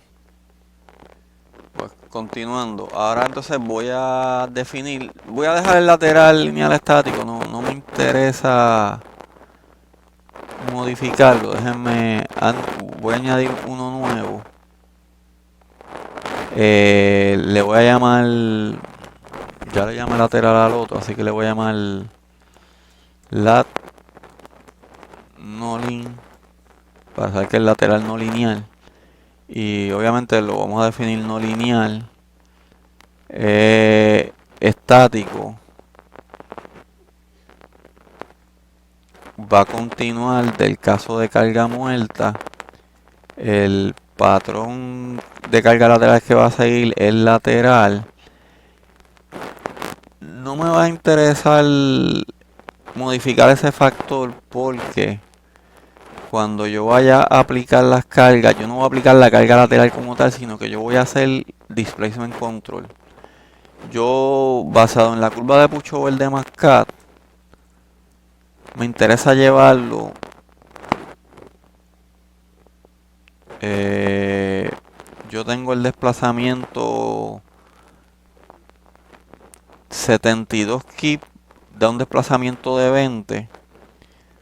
[SPEAKER 1] Pues continuando, ahora entonces voy a definir, voy a dejar el lateral lineal estático, no me interesa modificarlo, voy a añadir uno nuevo. Le voy a llamar, ya le llamé lateral al otro, así que le voy a llamar lat no lin, para saber que es lateral no lineal. Y obviamente lo vamos a definir no lineal, estático. Va a continuar del caso de carga muerta. El patrón de carga lateral que va a seguir es lateral. No me va a interesar modificar ese factor porque cuando yo vaya a aplicar las cargas, yo no voy a aplicar la carga lateral como tal, sino que yo voy a hacer displacement control. Yo, basado en la curva de Puchover de Mascat, me interesa llevarlo yo tengo el desplazamiento 72 kip, da un desplazamiento de 20.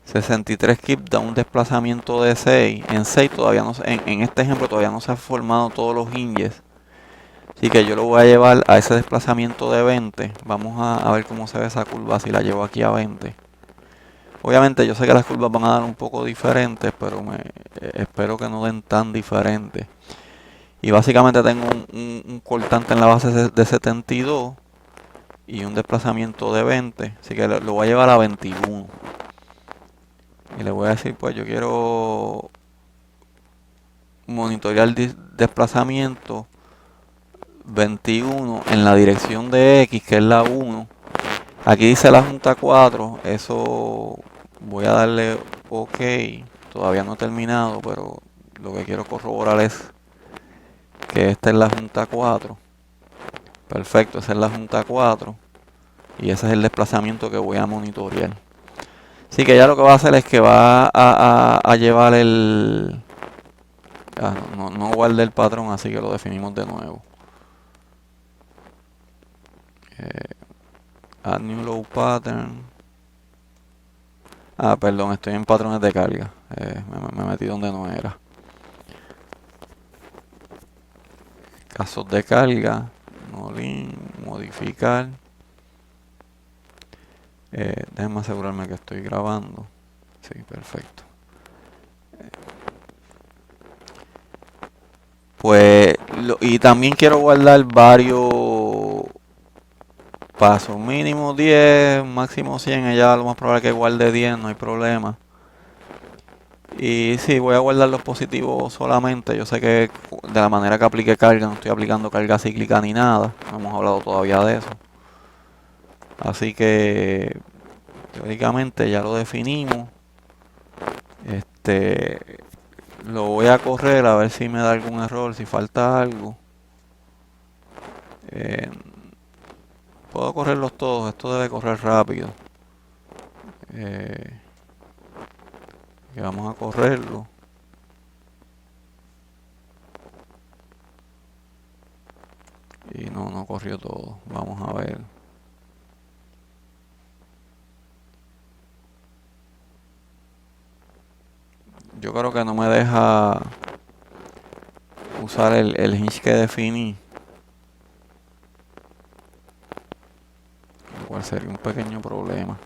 [SPEAKER 1] 63 kip da un desplazamiento de 6. En 6 todavía no en este ejemplo todavía no se han formado todos los hinges. Así que yo lo voy a llevar a ese desplazamiento de 20. Vamos a ver cómo se ve esa curva si la llevo aquí a 20. Obviamente yo sé que las curvas van a dar un poco diferentes, pero espero que no den tan diferentes. Y básicamente tengo un cortante en la base de 72 y un desplazamiento de 20. Así que lo voy a llevar a 21. Y le voy a decir, pues yo quiero monitorear el desplazamiento 21 en la dirección de X, que es la 1. Aquí dice la junta 4. Eso voy a darle OK. Todavía no he terminado, pero lo que quiero corroborar es que esta es la junta 4. Perfecto, esa es la junta 4. Y ese es el desplazamiento que voy a monitorear. Así que ya lo que va a hacer es que va a llevar el... no guardé el patrón, así que lo definimos de nuevo. Add new low pattern. Perdón, estoy en patrones de carga. Me metí donde no era. Casos de carga. No link, modificar. Déjenme asegurarme que estoy grabando. Sí, perfecto. Pues Y también quiero guardar varios pasos, mínimo 10, máximo 100. Ella lo más probable es que guarde 10, no hay problema. Y sí, voy a guardar los positivos solamente. Yo sé que de la manera que aplique carga, no estoy aplicando carga cíclica ni nada. No hemos hablado todavía de eso. Así que teóricamente ya lo definimos. Este, lo voy a correr a ver si me da algún error, si falta algo. Eh, puedo correrlos todos, esto debe correr rápido. Eh, y vamos a correrlo. Y no corrió todo. Vamos a ver. Yo creo que no me deja usar el hinge que definí. Lo cual sería un pequeño problema.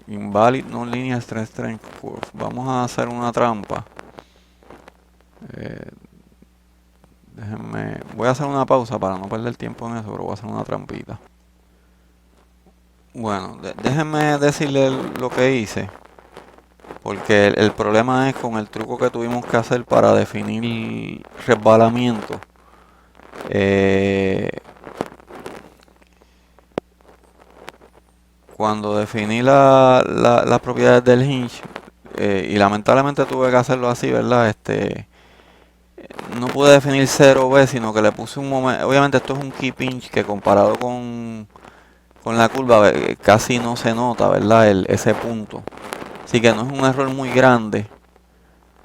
[SPEAKER 1] Invalid non-linear strength curve. Vamos a hacer una trampa. Déjenme. Voy a hacer una pausa para no perder tiempo en eso, pero voy a hacer una trampita. Bueno, déjenme decirle lo que hice. Porque el problema es con el truco que tuvimos que hacer para definir resbalamiento. Eh, cuando definí las propiedades del hinge, y lamentablemente tuve que hacerlo así, ¿verdad? No pude definir 0B, sino que le puse un momento. Obviamente esto es un key pinch que comparado con la curva casi no se nota, ¿verdad? Ese punto. Así que no es un error muy grande.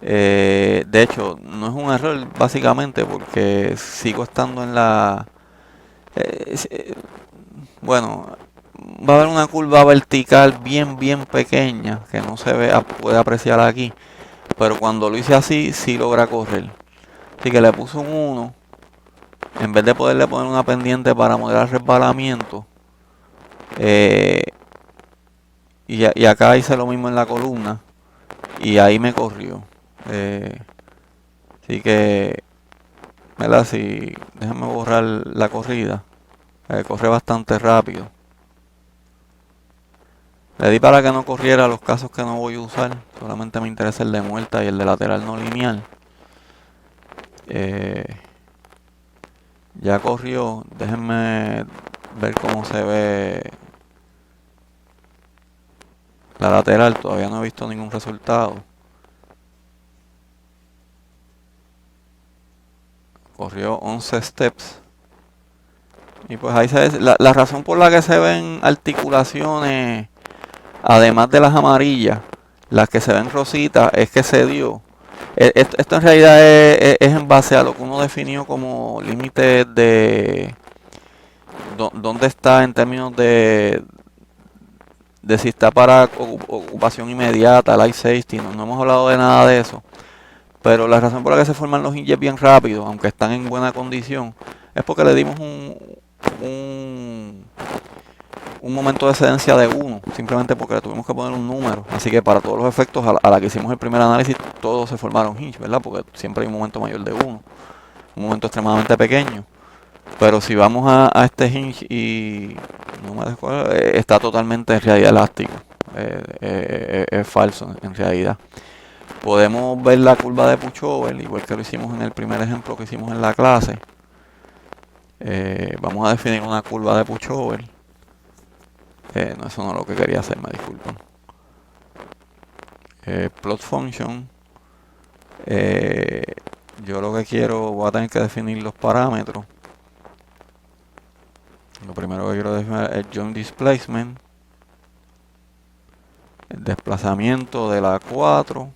[SPEAKER 1] De hecho, no es un error básicamente porque sigo estando en la... bueno, va a haber una curva vertical bien pequeña que no se ve, puede apreciar aquí. Pero cuando lo hice así, sí logra correr. Así que le puse un 1. En vez de poderle poner una pendiente para modelar resbalamiento. eh, y acá hice lo mismo en la columna. Y ahí me corrió. Así que, ¿verdad? Si, déjame borrar la corrida. Corre bastante rápido. Le di para que no corriera los casos que no voy a usar. Solamente me interesa el de muerta y el de lateral no lineal. Eh, ya corrió. Déjenme ver cómo se ve la lateral. Todavía no he visto ningún resultado. Corrió 11 steps. Y pues ahí se ve la razón por la que se ven articulaciones, además de las amarillas, las que se ven rositas, es que se dio. Esto en realidad es en base a lo que uno definió como límite de dónde está en términos de si está para ocupación inmediata, life safety. No hemos hablado de nada de eso. Pero la razón por la que se forman los hinges bien rápido, aunque están en buena condición, es porque le dimos un, un momento de excedencia de 1, simplemente porque le tuvimos que poner un número. Así que para todos los efectos, a la que hicimos el primer análisis, todos se formaron hinge, ¿verdad? Porque siempre hay un momento mayor de 1, un momento extremadamente pequeño. Pero si vamos a este hinge y no me descuadro, está totalmente en realidad elástico. Es falso en realidad. Podemos ver la curva de pushover, igual que lo hicimos en el primer ejemplo que hicimos en la clase. Vamos a definir una curva de pushover. No, eso no es lo que quería hacer, me disculpan. Plot function. Yo lo que quiero, voy a tener que definir los parámetros. Lo primero que quiero definir es el joint displacement. El desplazamiento de la 4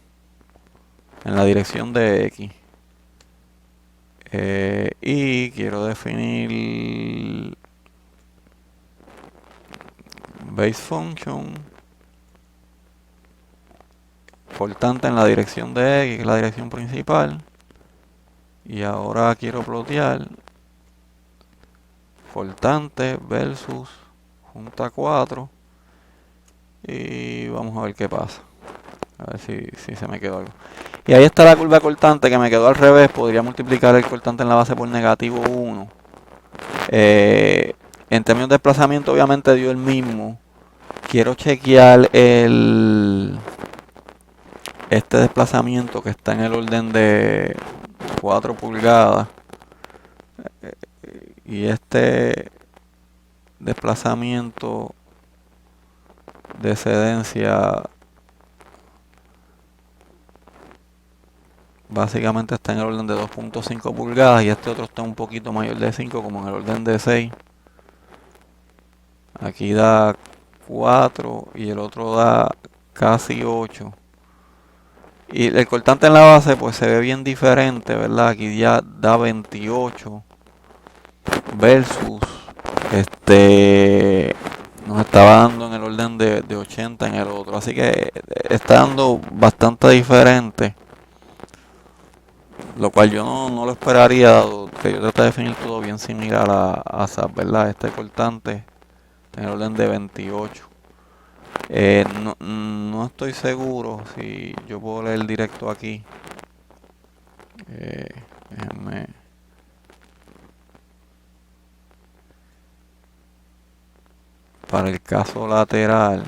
[SPEAKER 1] en la dirección de X. Y quiero definir base function portante en la dirección de X, que es la dirección principal. Y ahora quiero plotear portante versus junta 4 y vamos a ver qué pasa. A ver si se me quedó algo. Y ahí está la curva cortante que me quedó al revés. Podría multiplicar el cortante en la base por negativo 1. En términos de desplazamiento obviamente dio el mismo. Quiero chequear este desplazamiento que está en el orden de 4 pulgadas. Y este desplazamiento de excedencia básicamente está en el orden de 2.5 pulgadas y este otro está un poquito mayor de 5, como en el orden de 6. Aquí da 4 y el otro da casi 8. Y el cortante en la base pues se ve bien diferente, ¿verdad? Aquí ya da 28 versus nos estaba dando en el orden de 80 en el otro. Así que está dando bastante diferente. Lo cual yo no lo esperaría, dado que yo traté de definir todo bien similar a SAP, ¿verdad? Este cortante en el orden de 28. No estoy seguro si yo puedo leer directo aquí. Déjenme. Para el caso lateral.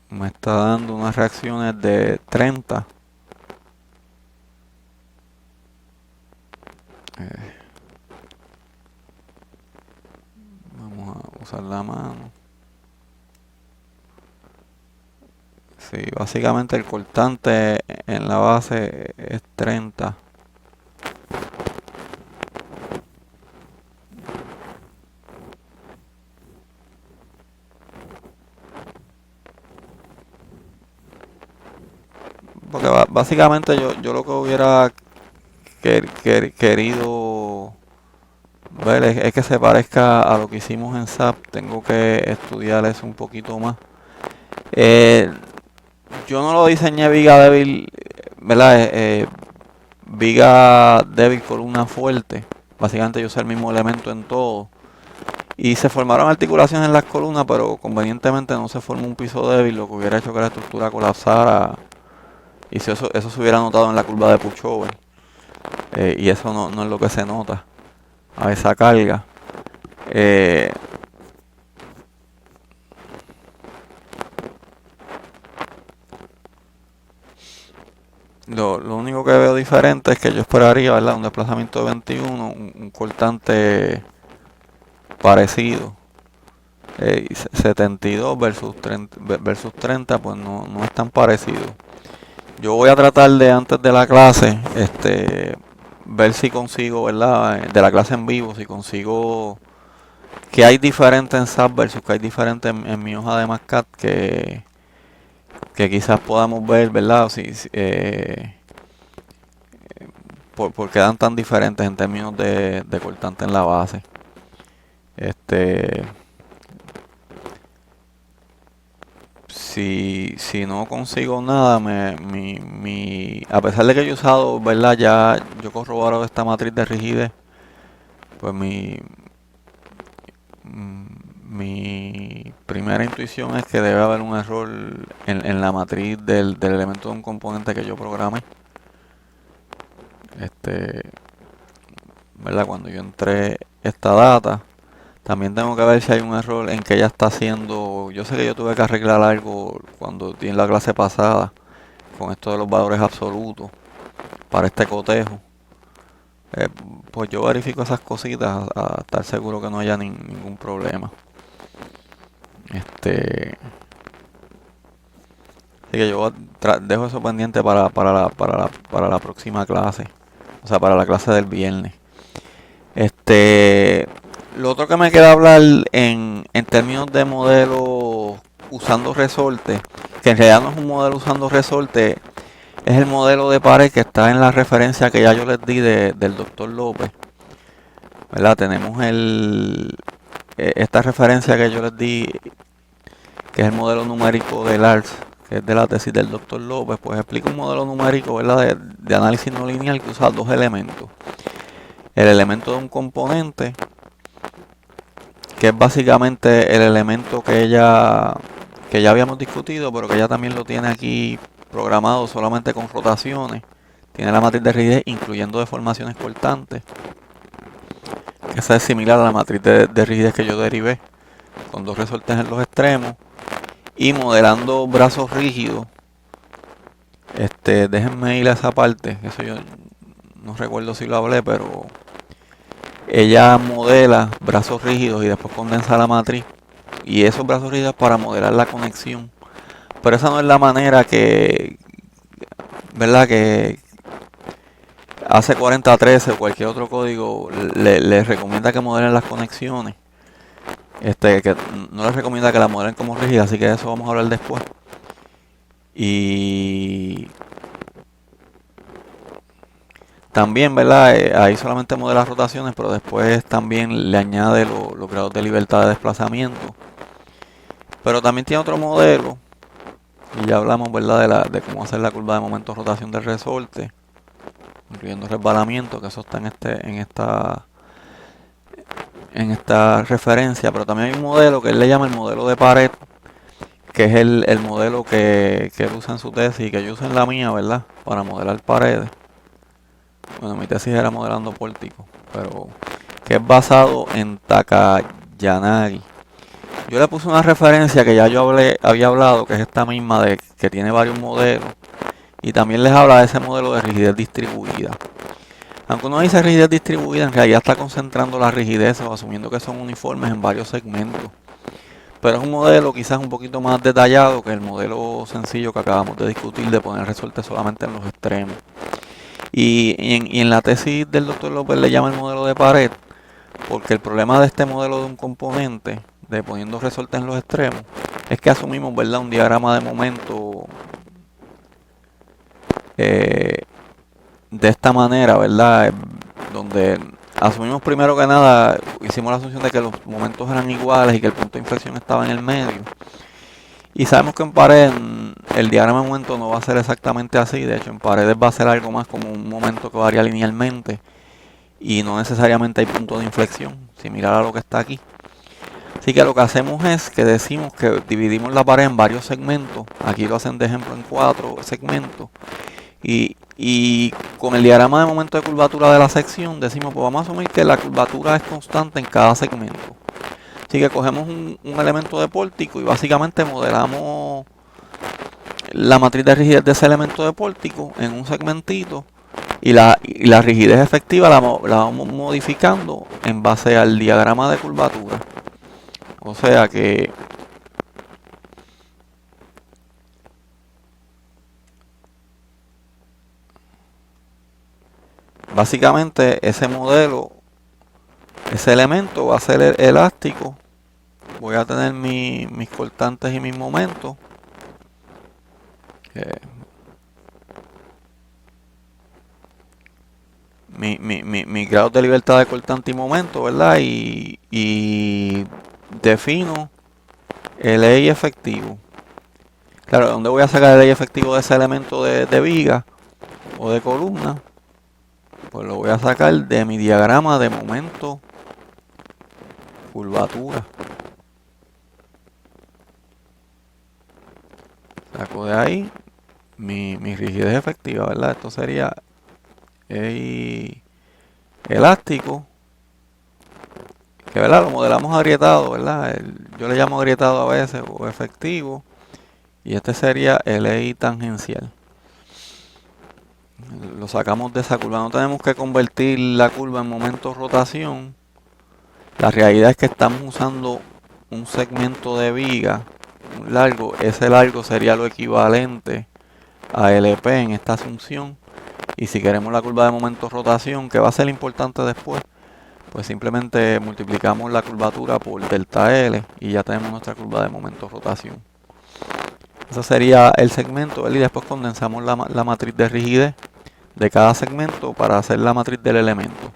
[SPEAKER 1] Me está dando unas reacciones de 30. Vamos a usar la mano. Sí, básicamente el cortante en la base es 30. Porque básicamente yo lo que hubiera querido ver es que se parezca a lo que hicimos en SAP. Tengo que estudiar eso un poquito más. Yo no lo diseñé viga débil, ¿verdad? Viga débil, columna fuerte. Básicamente yo usé el mismo elemento en todo. Y se formaron articulaciones en las columnas, pero convenientemente no se formó un piso débil, lo que hubiera hecho que la estructura colapsara. Y si eso se hubiera notado en la curva de pushover. Y eso no es lo que se nota a esa carga. Lo único que veo diferente es que yo esperaría, ¿verdad? Un desplazamiento de 21, un cortante parecido. 72 versus 30, pues no es tan parecido. Yo voy a tratar de antes de la clase, ver si consigo, ¿verdad? De la clase en vivo, si consigo que hay diferente en SAP versus que hay diferente en mi hoja de Mascat que quizás podamos ver, ¿verdad? Por qué dan tan diferentes en términos de cortante en la base. Si no consigo nada, a pesar de que yo he usado, ¿verdad? Ya yo corroboro esta matriz de rigidez, pues mi primera intuición es que debe haber un error en la matriz del elemento de un componente que yo programé. ¿Verdad? Cuando yo entré esta data, también tengo que ver si hay un error en que ella está haciendo. Yo sé que yo tuve que arreglar algo cuando di en la clase pasada con esto de los valores absolutos para este cotejo. Pues yo verifico esas cositas a estar seguro que no haya ningún problema. Así que yo dejo eso pendiente para la próxima clase. O sea, para la clase del viernes. Lo otro que me queda hablar en términos de modelo usando resorte, que en realidad no es un modelo usando resorte, es el modelo de pared que está en la referencia que ya yo les di del doctor López. ¿Verdad? Tenemos esta referencia que yo les di, que es el modelo numérico del ARS, que es de la tesis del doctor López, pues explica un modelo numérico, ¿verdad?, de análisis no lineal que usa dos elementos. El elemento de un componente, que es básicamente el elemento que ya habíamos discutido, pero que ella también lo tiene aquí programado solamente con rotaciones. Tiene la matriz de rigidez incluyendo deformaciones cortantes. Esa es similar a la matriz de rigidez que yo derivé, con dos resortes en los extremos. Y modelando brazos rígidos, déjenme ir a esa parte, eso yo no recuerdo si lo hablé, pero ella modela brazos rígidos y después condensa la matriz. Y esos brazos rígidos para modelar la conexión. Pero esa no es la manera ¿verdad?, que hace 4013 o cualquier otro código le recomienda que modelen las conexiones. Que no les recomienda que la modelen como rígida, así que de eso vamos a hablar después. Y también, ¿verdad? Ahí solamente modela rotaciones, pero después también le añade los grados de libertad de desplazamiento. Pero también tiene otro modelo, y ya hablamos, ¿verdad?, de cómo hacer la curva de momento de rotación del resorte, incluyendo resbalamiento, que eso está en esta referencia. Pero también hay un modelo que él le llama el modelo de pared, que es el modelo que él usa en su tesis y que yo uso en la mía, ¿verdad?, para modelar paredes. Bueno, mi tesis era modelando pórticos, pero que es basado en Takayanagi. Yo le puse una referencia que ya yo había hablado, que es esta misma, de que tiene varios modelos, y también les habla de ese modelo de rigidez distribuida. Aunque uno dice rigidez distribuida, en realidad está concentrando las rigideces o asumiendo que son uniformes en varios segmentos. Pero es un modelo quizás un poquito más detallado que el modelo sencillo que acabamos de discutir, de poner resorte solamente en los extremos. Y en la tesis del doctor López le llama el modelo de pared, porque el problema de este modelo de un componente, de poniendo resortes en los extremos, es que asumimos, ¿verdad?, un diagrama de momento de esta manera, ¿verdad?, donde asumimos primero que nada, hicimos la asunción de que los momentos eran iguales y que el punto de inflexión estaba en el medio. Y sabemos que en pared el diagrama de momento no va a ser exactamente así. De hecho, en paredes va a ser algo más como un momento que varía linealmente y no necesariamente hay punto de inflexión, similar a lo que está aquí. Así que lo que hacemos es que decimos que dividimos la pared en varios segmentos. Aquí lo hacen de ejemplo en 4 segmentos. Y con el diagrama de momento de curvatura de la sección decimos, pues vamos a asumir que la curvatura es constante en cada segmento. Así que cogemos un elemento de pórtico y básicamente modelamos la matriz de rigidez de ese elemento de pórtico en un segmentito, y la rigidez efectiva la vamos modificando en base al diagrama de curvatura. O sea que básicamente ese modelo, ese elemento va a ser elástico. Voy a tener mis cortantes y mis momentos. Mi grado de libertad de cortante y momento, ¿verdad? Y defino el EI efectivo. Claro, ¿dónde voy a sacar el EI efectivo de ese elemento de viga o de columna? Pues lo voy a sacar de mi diagrama de momento curvatura. Saco de ahí mi rigidez efectiva, ¿verdad? Esto sería elástico, que, ¿verdad?, lo modelamos agrietado, ¿verdad? Yo le llamo agrietado a veces, o efectivo. Y este sería el EI tangencial. Lo sacamos de esa curva. No tenemos que convertir la curva en momento de rotación. La realidad es que estamos usando un segmento de viga largo. Ese largo sería lo equivalente a LP en esta asunción. Y si queremos la curva de momento de rotación, que va a ser importante después, pues simplemente multiplicamos la curvatura por delta L y ya tenemos nuestra curva de momento de rotación. Ese sería el segmento, ¿verdad? Y después condensamos la matriz de rigidez de cada segmento para hacer la matriz del elemento.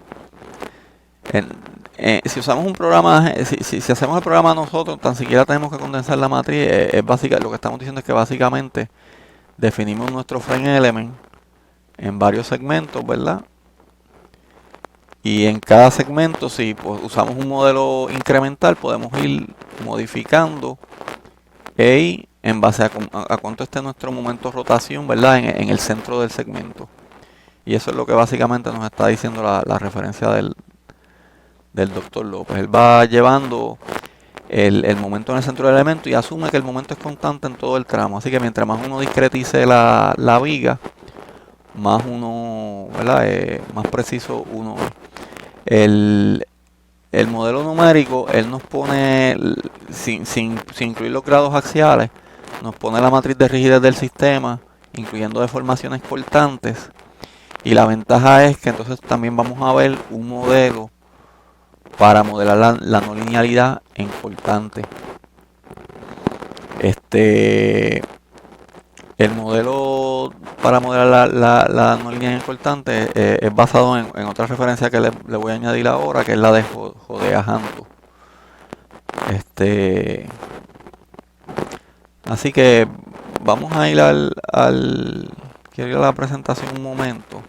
[SPEAKER 1] si usamos un programa, si hacemos el programa nosotros, tan siquiera tenemos que condensar la matriz. Es básica, lo que estamos diciendo es que básicamente definimos nuestro frame element en varios segmentos, ¿verdad? Y en cada segmento, si pues, usamos un modelo incremental, podemos ir modificando en base a cuánto esté nuestro momento de rotación, ¿verdad? En el centro del segmento. Y eso es lo que básicamente nos está diciendo la referencia del doctor López. Él va llevando el momento en el centro del elemento y asume que el momento es constante en todo el tramo. Así que mientras más uno discretice la viga, más uno, ¿verdad? Más preciso uno es. El modelo numérico, él nos pone, sin incluir los grados axiales, nos pone la matriz de rigidez del sistema, incluyendo deformaciones cortantes. Y la ventaja es que entonces también vamos a ver un modelo para modelar la no linealidad en cortante. El modelo para modelar la no linealidad en cortante es basado en otra referencia que le voy a añadir ahora, que es la de Jodea-Hanto. Así que vamos a ir quiero ir a la presentación un momento.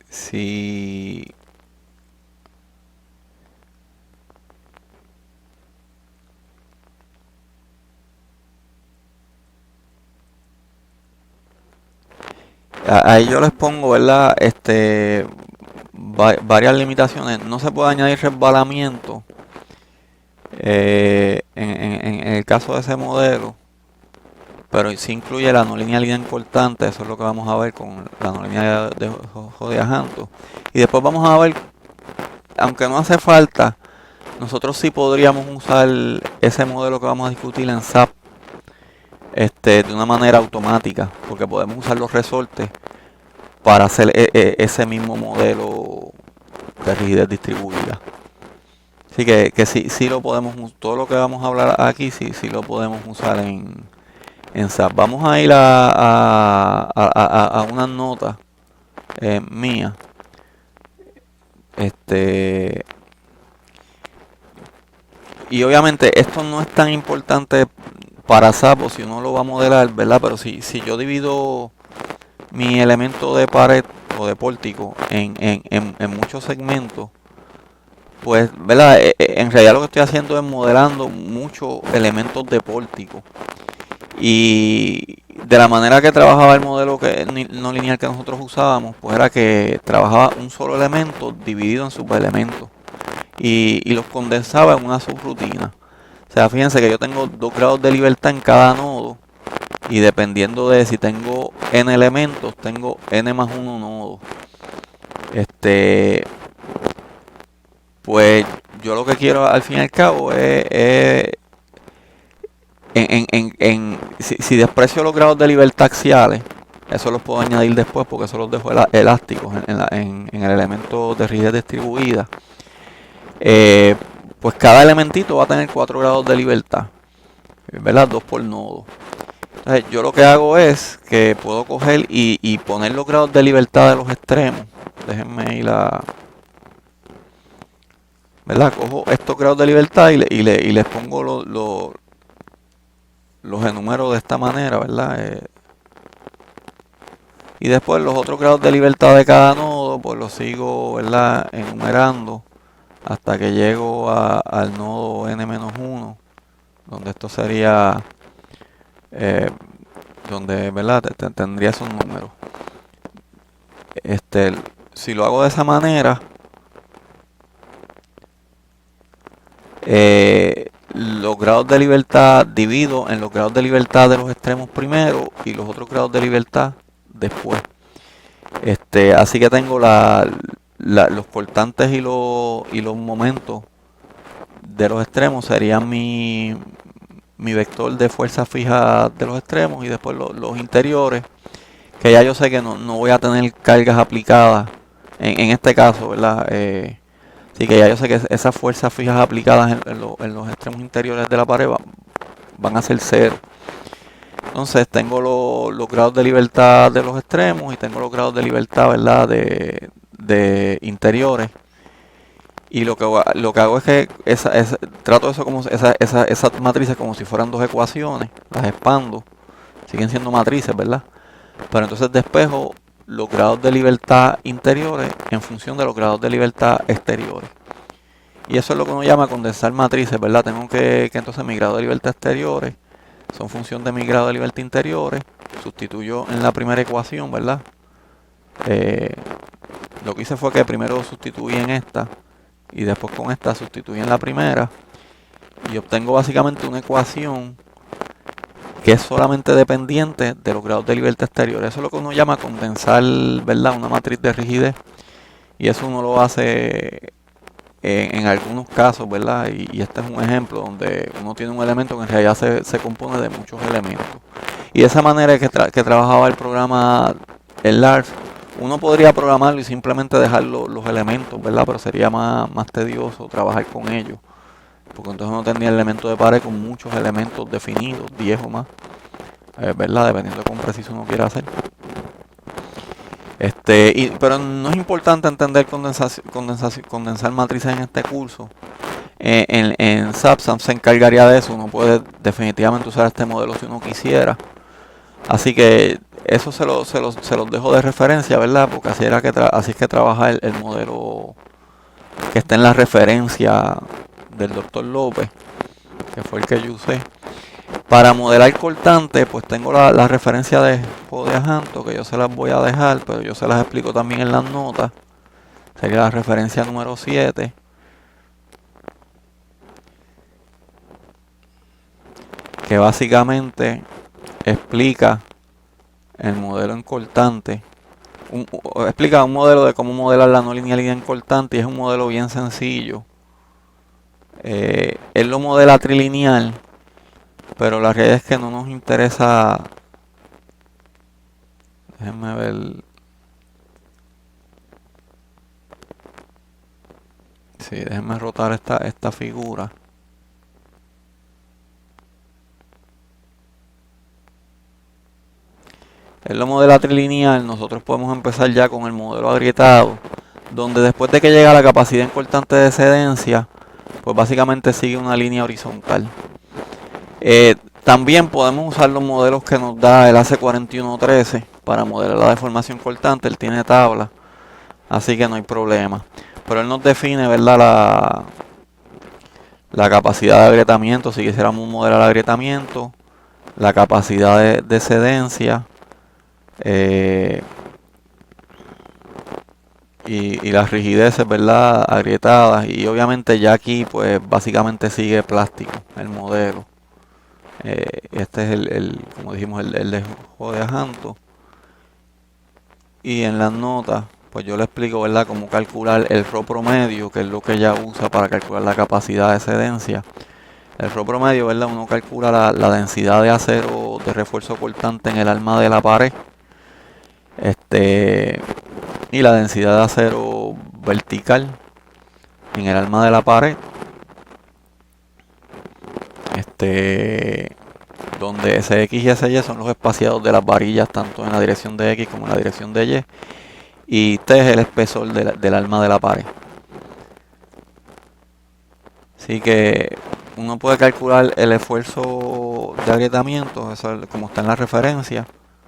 [SPEAKER 1] Si ahí yo les pongo, ¿verdad? Varias limitaciones. No se puede añadir resbalamiento en el caso de ese modelo, pero sí incluye la no linealidad en cortante. Eso es lo que vamos a ver con la no linealidad de Jodea-Hanto. Y después vamos a ver, aunque no hace falta, nosotros sí podríamos usar ese modelo que vamos a discutir en SAP de una manera automática, porque podemos usar los resortes para hacer ese mismo modelo de rigidez distribuida. Así que sí lo podemos, todo lo que vamos a hablar aquí sí lo podemos usar en SAP. Vamos a ir a unas notas mías. Y obviamente esto no es tan importante para SAP o si uno lo va a modelar, ¿verdad? Pero si yo divido mi elemento de pared o de pórtico en muchos segmentos, pues, ¿verdad? En realidad lo que estoy haciendo es modelando muchos elementos de pórtico. Y de la manera que trabajaba el modelo no lineal que nosotros usábamos, pues era que trabajaba un solo elemento dividido en subelementos y los condensaba en una subrutina. O sea, fíjense que yo tengo 2 grados de libertad en cada nodo y dependiendo de si tengo n elementos, tengo n más 1 nodos. Pues yo lo que quiero al fin y al cabo es si desprecio los grados de libertad axiales, eso los puedo añadir después porque eso los dejo elásticos en el elemento de rigidez distribuida. Pues cada elementito va a tener 4 grados de libertad, ¿verdad? 2 por nodo. Entonces yo lo que hago es que puedo coger y poner los grados de libertad de los extremos. Déjenme ir ¿verdad? Cojo estos grados de libertad y les pongo los enumero de esta manera, ¿verdad? Y después los otros grados de libertad de cada nodo, pues los sigo, ¿verdad? Enumerando hasta que llego al nodo n-1, donde esto sería, donde, ¿verdad? Tendría esos números. Si lo hago de esa manera, los grados de libertad divido en los grados de libertad de los extremos primero y los otros grados de libertad después. Así que tengo los cortantes y los momentos de los extremos serían mi vector de fuerza fija de los extremos y después los interiores, que ya yo sé que no voy a tener cargas aplicadas en este caso, ¿verdad? Así que ya yo sé que esas fuerzas fijas aplicadas en los extremos interiores de la pared van a ser 0. Entonces tengo los grados de libertad de los extremos y tengo los grados de libertad, ¿verdad? De interiores. Y lo que hago es que trato eso como esas matrices como si fueran dos ecuaciones, las expando, siguen siendo matrices, ¿verdad? Pero entonces despejo los grados de libertad interiores en función de los grados de libertad exteriores. Y eso es lo que uno llama condensar matrices, ¿verdad? Tengo que entonces mi grado de libertad exteriores son función de mi grado de libertad interiores. Sustituyo en la primera ecuación, ¿verdad? Lo que hice fue que primero sustituí en esta y después con esta sustituí en la primera y obtengo básicamente una ecuación que es solamente dependiente de los grados de libertad exterior. Eso es lo que uno llama condensar, ¿verdad? Una matriz de rigidez, y eso uno lo hace en algunos casos, ¿verdad? Y este es un ejemplo donde uno tiene un elemento que en realidad se compone de muchos elementos. Y de esa manera que trabajaba el programa, el LARF, uno podría programarlo y simplemente dejar los elementos, ¿verdad? Pero sería más tedioso trabajar con ellos, porque entonces uno tendría el elemento de pared con muchos elementos definidos, 10 o más, ¿verdad? Dependiendo de cuán preciso uno quiera hacer. Pero no es importante entender condensar matrices en este curso. En SAP se encargaría de eso. Uno puede definitivamente usar este modelo si uno quisiera. Así que eso se los dejo de referencia, ¿verdad? Porque así es que trabaja el modelo que está en la referencia del Dr. López, que fue el que yo usé. Para modelar cortante, pues tengo la referencia de Jodejanto, que yo se las voy a dejar, pero yo se las explico también en las notas. Sería la referencia número 7. Que básicamente explica el modelo en cortante. Explica un modelo de cómo modelar la no linealidad en cortante, y es un modelo bien sencillo. Él lo modela trilineal, pero la realidad es que no nos interesa. Déjenme ver. Sí, déjenme rotar esta figura. En lo modelo trilineal nosotros podemos empezar ya con el modelo agrietado, donde después de que llega la capacidad en cortante de excedencia, pues básicamente sigue una línea horizontal. También podemos usar los modelos que nos da el AC4113 para modelar la deformación cortante. Él tiene tabla, así que no hay problema. Pero él nos define, ¿verdad?, la capacidad de agrietamiento, si quisiéramos modelar el agrietamiento, la capacidad de excedencia, y las rigideces, ¿verdad?, agrietadas. Y obviamente ya aquí pues básicamente sigue plástico el modelo. Este es como dijimos, el de Jodejanto. Y en las notas pues yo le explico, ¿verdad?, cómo calcular el RO promedio, que es lo que ella usa para calcular la capacidad de excedencia. El RO promedio, ¿verdad?, uno calcula la densidad de acero de refuerzo cortante en el alma de la pared, y la densidad de acero vertical en el alma de la pared, donde SX y SY son los espaciados de las varillas tanto en la dirección de X como en la dirección de Y, y T es el espesor del alma de la pared. Así que uno puede calcular el esfuerzo de agrietamiento, eso como está en la referencia,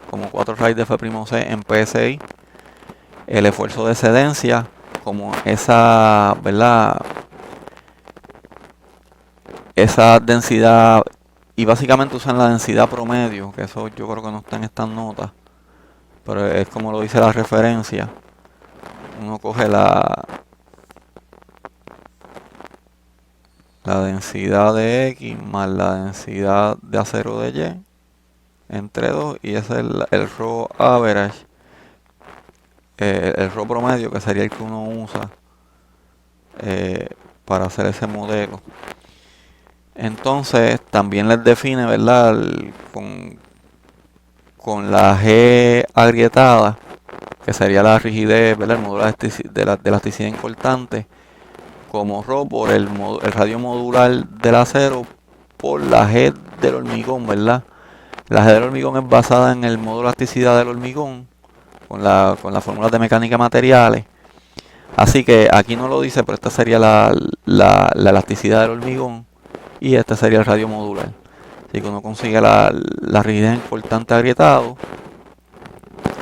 [SPEAKER 1] como 4 raíz de F'C en PSI. El esfuerzo de excedencia como esa, ¿verdad?, esa densidad, y básicamente usan la densidad promedio, que eso yo creo que no está en estas notas, pero es como lo dice la referencia. Uno coge la densidad de X más la densidad de acero de Y entre 2, y ese es el RO average, el RO promedio, que sería el que uno usa para hacer ese modelo. Entonces también les define, ¿verdad?, con la G agrietada, que sería la rigidez, ¿verdad?, el módulo de elasticidad incortante, como ρ por el radio modular del acero por la G del hormigón, ¿verdad?, La G del hormigón es basada en el modo de elasticidad del hormigón, con las fórmulas de mecánica de materiales. Así que aquí no lo dice, pero esta sería la elasticidad del hormigón y este sería el radio modular. Así que uno consigue la rigidez en cortante agrietado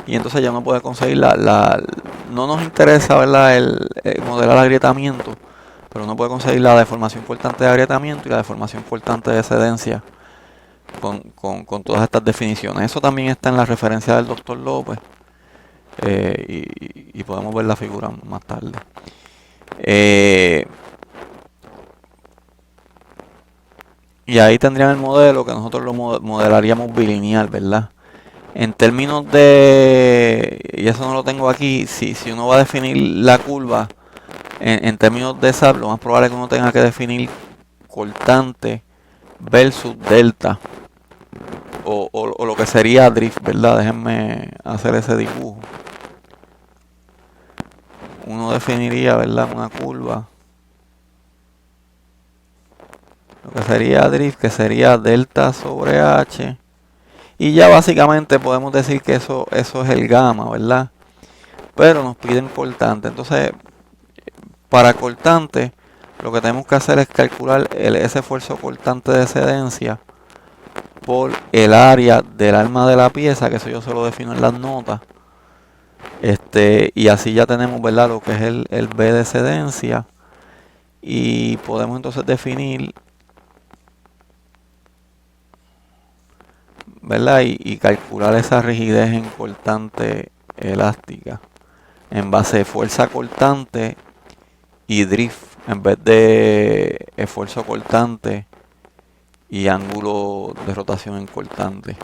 [SPEAKER 1] y entonces ya uno puede conseguir no nos interesa, ¿verdad?, el modelar agrietamiento, pero uno puede conseguir la deformación cortante de agrietamiento y la deformación cortante de excedencia con todas estas definiciones. Eso también está en la referencia del doctor López, y podemos ver la figura más tarde. Y ahí tendrían el modelo que nosotros lo modelaríamos bilineal, ¿verdad? En términos de, y eso no lo tengo aquí, si uno va a definir la curva en términos de SAP, lo más probable es que uno tenga que definir cortante versus delta, o lo que sería drift, ¿verdad? Déjenme hacer ese dibujo. Uno definiría, ¿verdad?, una curva, lo que sería drift, que sería delta sobre H, y ya básicamente podemos decir que eso es el gamma, ¿verdad? Pero nos piden cortante. Entonces, para cortante, lo que tenemos que hacer es calcular ese esfuerzo cortante de excedencia por el área del alma de la pieza, que eso yo se lo defino en las notas. Y así ya tenemos, ¿verdad?, lo que es el B de excedencia. Y podemos entonces definir, ¿verdad?, y calcular esa rigidez en cortante elástica en base de fuerza cortante y drift en vez de esfuerzo cortante y ángulo de rotación en cortante.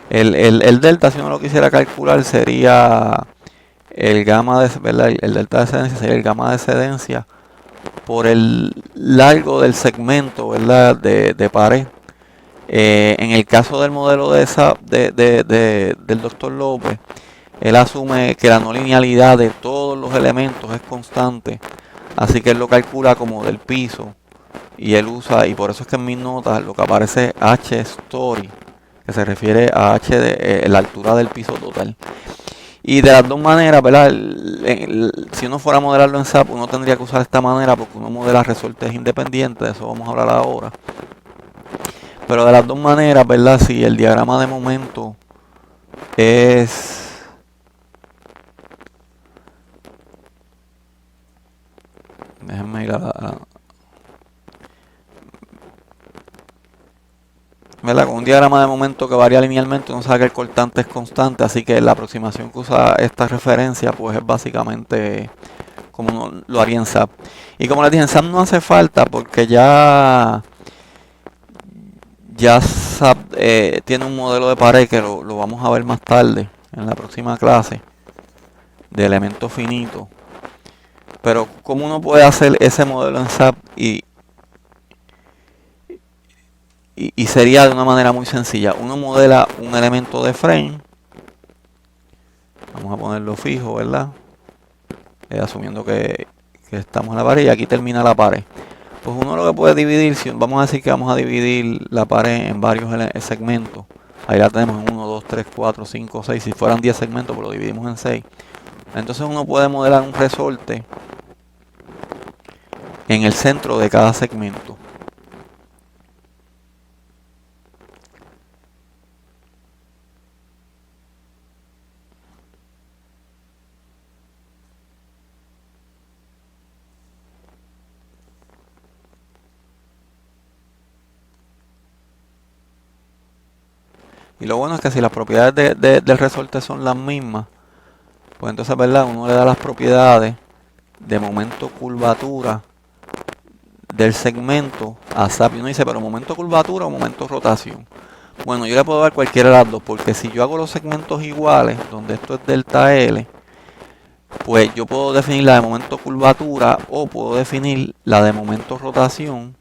[SPEAKER 1] El delta, si uno lo quisiera calcular, sería el gamma de, ¿verdad?, el delta de excedencia sería el gamma de excedencia por el largo del segmento, ¿verdad?, de pared. En el caso del modelo del doctor López, él asume que la no linealidad de todos los elementos es constante, así que él lo calcula como del piso, y él usa, y por eso es que en mis notas lo que aparece es H story, que se refiere a H de la altura del piso total. Y de las dos maneras, ¿verdad? Si uno fuera a modelarlo en SAP, uno tendría que usar esta manera porque uno modela resortes independientes, de eso vamos a hablar ahora. Pero de las dos maneras, ¿verdad? Si el diagrama de momento es... Déjenme ir ¿verdad? Con un diagrama de momento que varía linealmente, uno sabe que el cortante es constante, así que la aproximación que usa esta referencia pues es básicamente como uno lo haría en SAP. Y como les dije, en SAP no hace falta porque ya SAP tiene un modelo de pared que lo vamos a ver más tarde en la próxima clase de elementos finitos. Pero ¿cómo uno puede hacer ese modelo en SAP? Y sería de una manera muy sencilla. Uno modela un elemento de frame. Vamos a ponerlo fijo, ¿verdad? Asumiendo que estamos en la pared y aquí termina la pared. Pues uno lo que puede dividir, si vamos a decir que vamos a dividir la pared en varios segmentos. Ahí la tenemos en 1, 2, 3, 4, 5, 6. Si fueran 10 segmentos, pues lo dividimos en 6. Entonces uno puede modelar un resorte en el centro de cada segmento. Y lo bueno es que si las propiedades del resorte son las mismas, pues entonces, ¿verdad?, uno le da las propiedades de momento curvatura del segmento a SAP. Y uno dice, pero momento curvatura o momento rotación. Bueno, yo le puedo dar cualquiera de las dos, porque si yo hago los segmentos iguales, donde esto es delta L, pues yo puedo definir la de momento curvatura o puedo definir la de momento rotación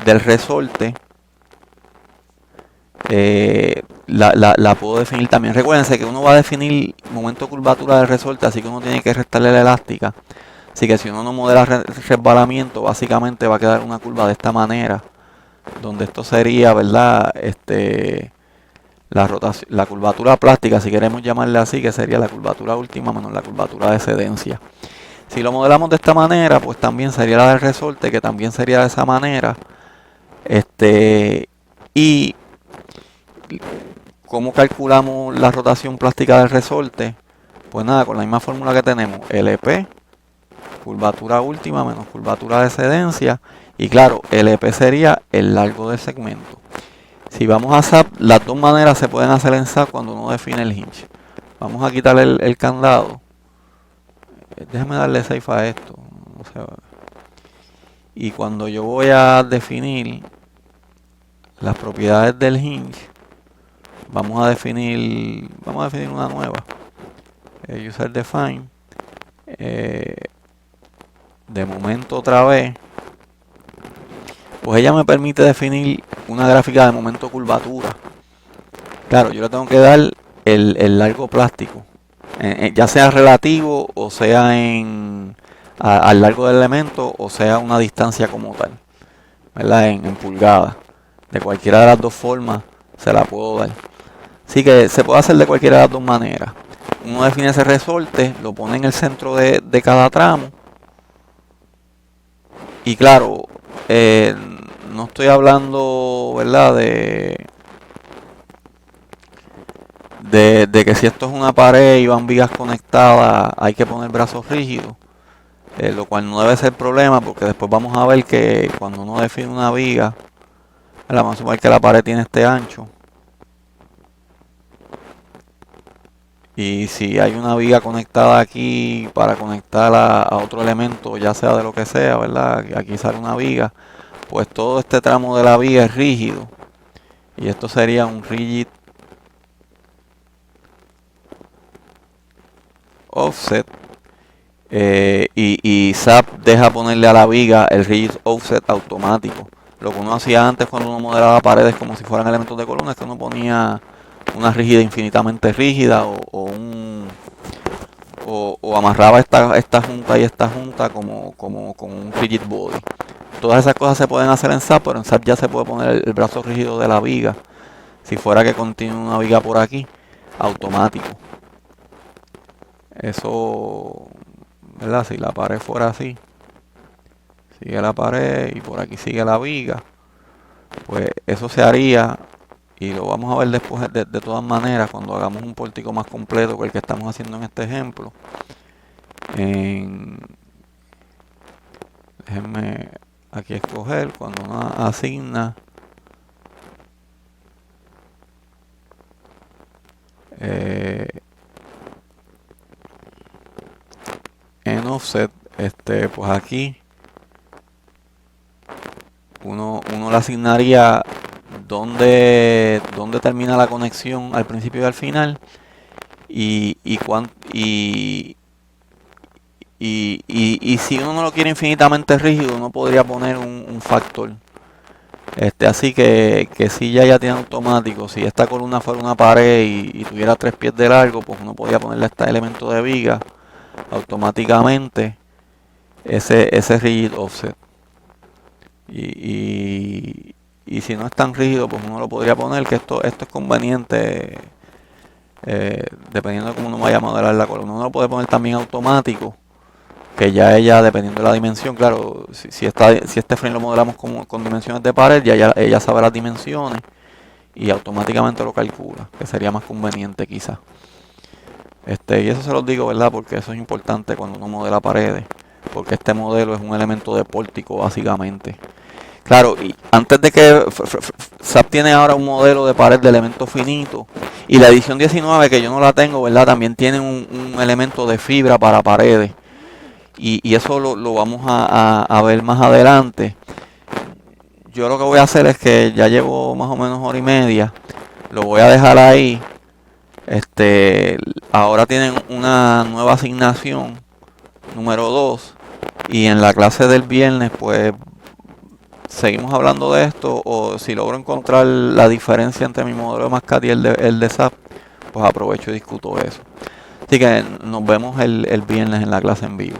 [SPEAKER 1] del resorte. La puedo definir también. Recuérdense que uno va a definir momento curvatura del resorte, así que uno tiene que restarle la elástica. Así que si uno no modela resbalamiento, básicamente va a quedar una curva de esta manera, donde esto sería, ¿verdad?, la curvatura plástica, si queremos llamarle así, que sería la curvatura última menos la curvatura de excedencia. Si lo modelamos de esta manera, pues también sería la del resorte, que también sería de esa manera. Y ¿cómo calculamos la rotación plástica del resorte? Pues nada, con la misma fórmula que tenemos, LP, curvatura última menos curvatura de excedencia. Y claro, LP sería el largo del segmento. Si vamos a SAP, las dos maneras se pueden hacer en SAP cuando uno define el hinge. Vamos a quitar el candado. Déjame darle safe a esto. Y cuando yo voy a definir las propiedades del hinge, vamos a definir una nueva. User define. De momento otra vez. Pues ella me permite definir una gráfica de momento curvatura. Claro, yo le tengo que dar el largo plástico, ya sea relativo o sea al largo del elemento o sea una distancia como tal, ¿verdad? En pulgadas. De cualquiera de las dos formas se la puedo dar. Así que se puede hacer de cualquiera de las dos maneras. Uno define ese resorte, lo pone en el centro de cada tramo. Y claro, no estoy hablando, ¿verdad? De que si esto es una pared y van vigas conectadas, hay que poner brazos rígidos. Lo cual no debe ser problema, porque después vamos a ver que cuando uno define una viga, vamos a suponer que la pared tiene este ancho. Y si hay una viga conectada aquí para conectarla a otro elemento, ya sea de lo que sea, ¿verdad? Aquí sale una viga, pues todo este tramo de la viga es rígido. Y esto sería un rigid offset. Y SAP deja ponerle a la viga el rigid offset automático. Lo que uno hacía antes cuando uno modelaba paredes como si fueran elementos de columna es que uno ponía una rígida infinitamente rígida o amarraba esta junta y esta junta como un rigid body. Todas esas cosas se pueden hacer en SAP, pero en SAP ya se puede poner el brazo rígido de la viga. Si fuera que continúe una viga por aquí, automático. Eso, ¿verdad? Si la pared fuera así, sigue la pared y por aquí sigue la viga, pues eso se haría. Y lo vamos a ver después de todas maneras cuando hagamos un pórtico más completo que el que estamos haciendo en este ejemplo. Déjenme aquí escoger cuando uno asigna en offset, pues aquí uno le asignaría dónde termina la conexión al principio y al final y si uno no lo quiere infinitamente rígido, uno podría poner un factor. Así que si ya tiene automático, si esta columna fuera una pared y tuviera 3 pies de largo, pues uno podría ponerle este elemento de viga automáticamente ese rigid offset. Y si no es tan rígido, pues uno lo podría poner, que esto es conveniente dependiendo de cómo uno vaya a modelar la columna. Uno lo puede poner también automático, que ya ella, dependiendo de la dimensión, claro, si este frame lo modelamos con dimensiones de pared, ya ella sabe las dimensiones y automáticamente lo calcula, que sería más conveniente quizás. Y eso se los digo, ¿verdad? Porque eso es importante cuando uno modela paredes, porque este modelo es un elemento de pórtico básicamente. Claro, y antes de que SAP tiene ahora un modelo de pared de elementos finitos, y la edición 19, que yo no la tengo, ¿verdad? También tiene un elemento de fibra para paredes. Y eso lo vamos a ver más adelante. Yo lo que voy a hacer es que ya llevo más o menos hora y media. Lo voy a dejar ahí. Ahora tienen una nueva asignación, número 2. Y en la clase del viernes, pues, seguimos hablando de esto. O si logro encontrar la diferencia entre mi modelo de Mascati y el de SAP, pues aprovecho y discuto eso. Así que nos vemos el viernes en la clase en vivo.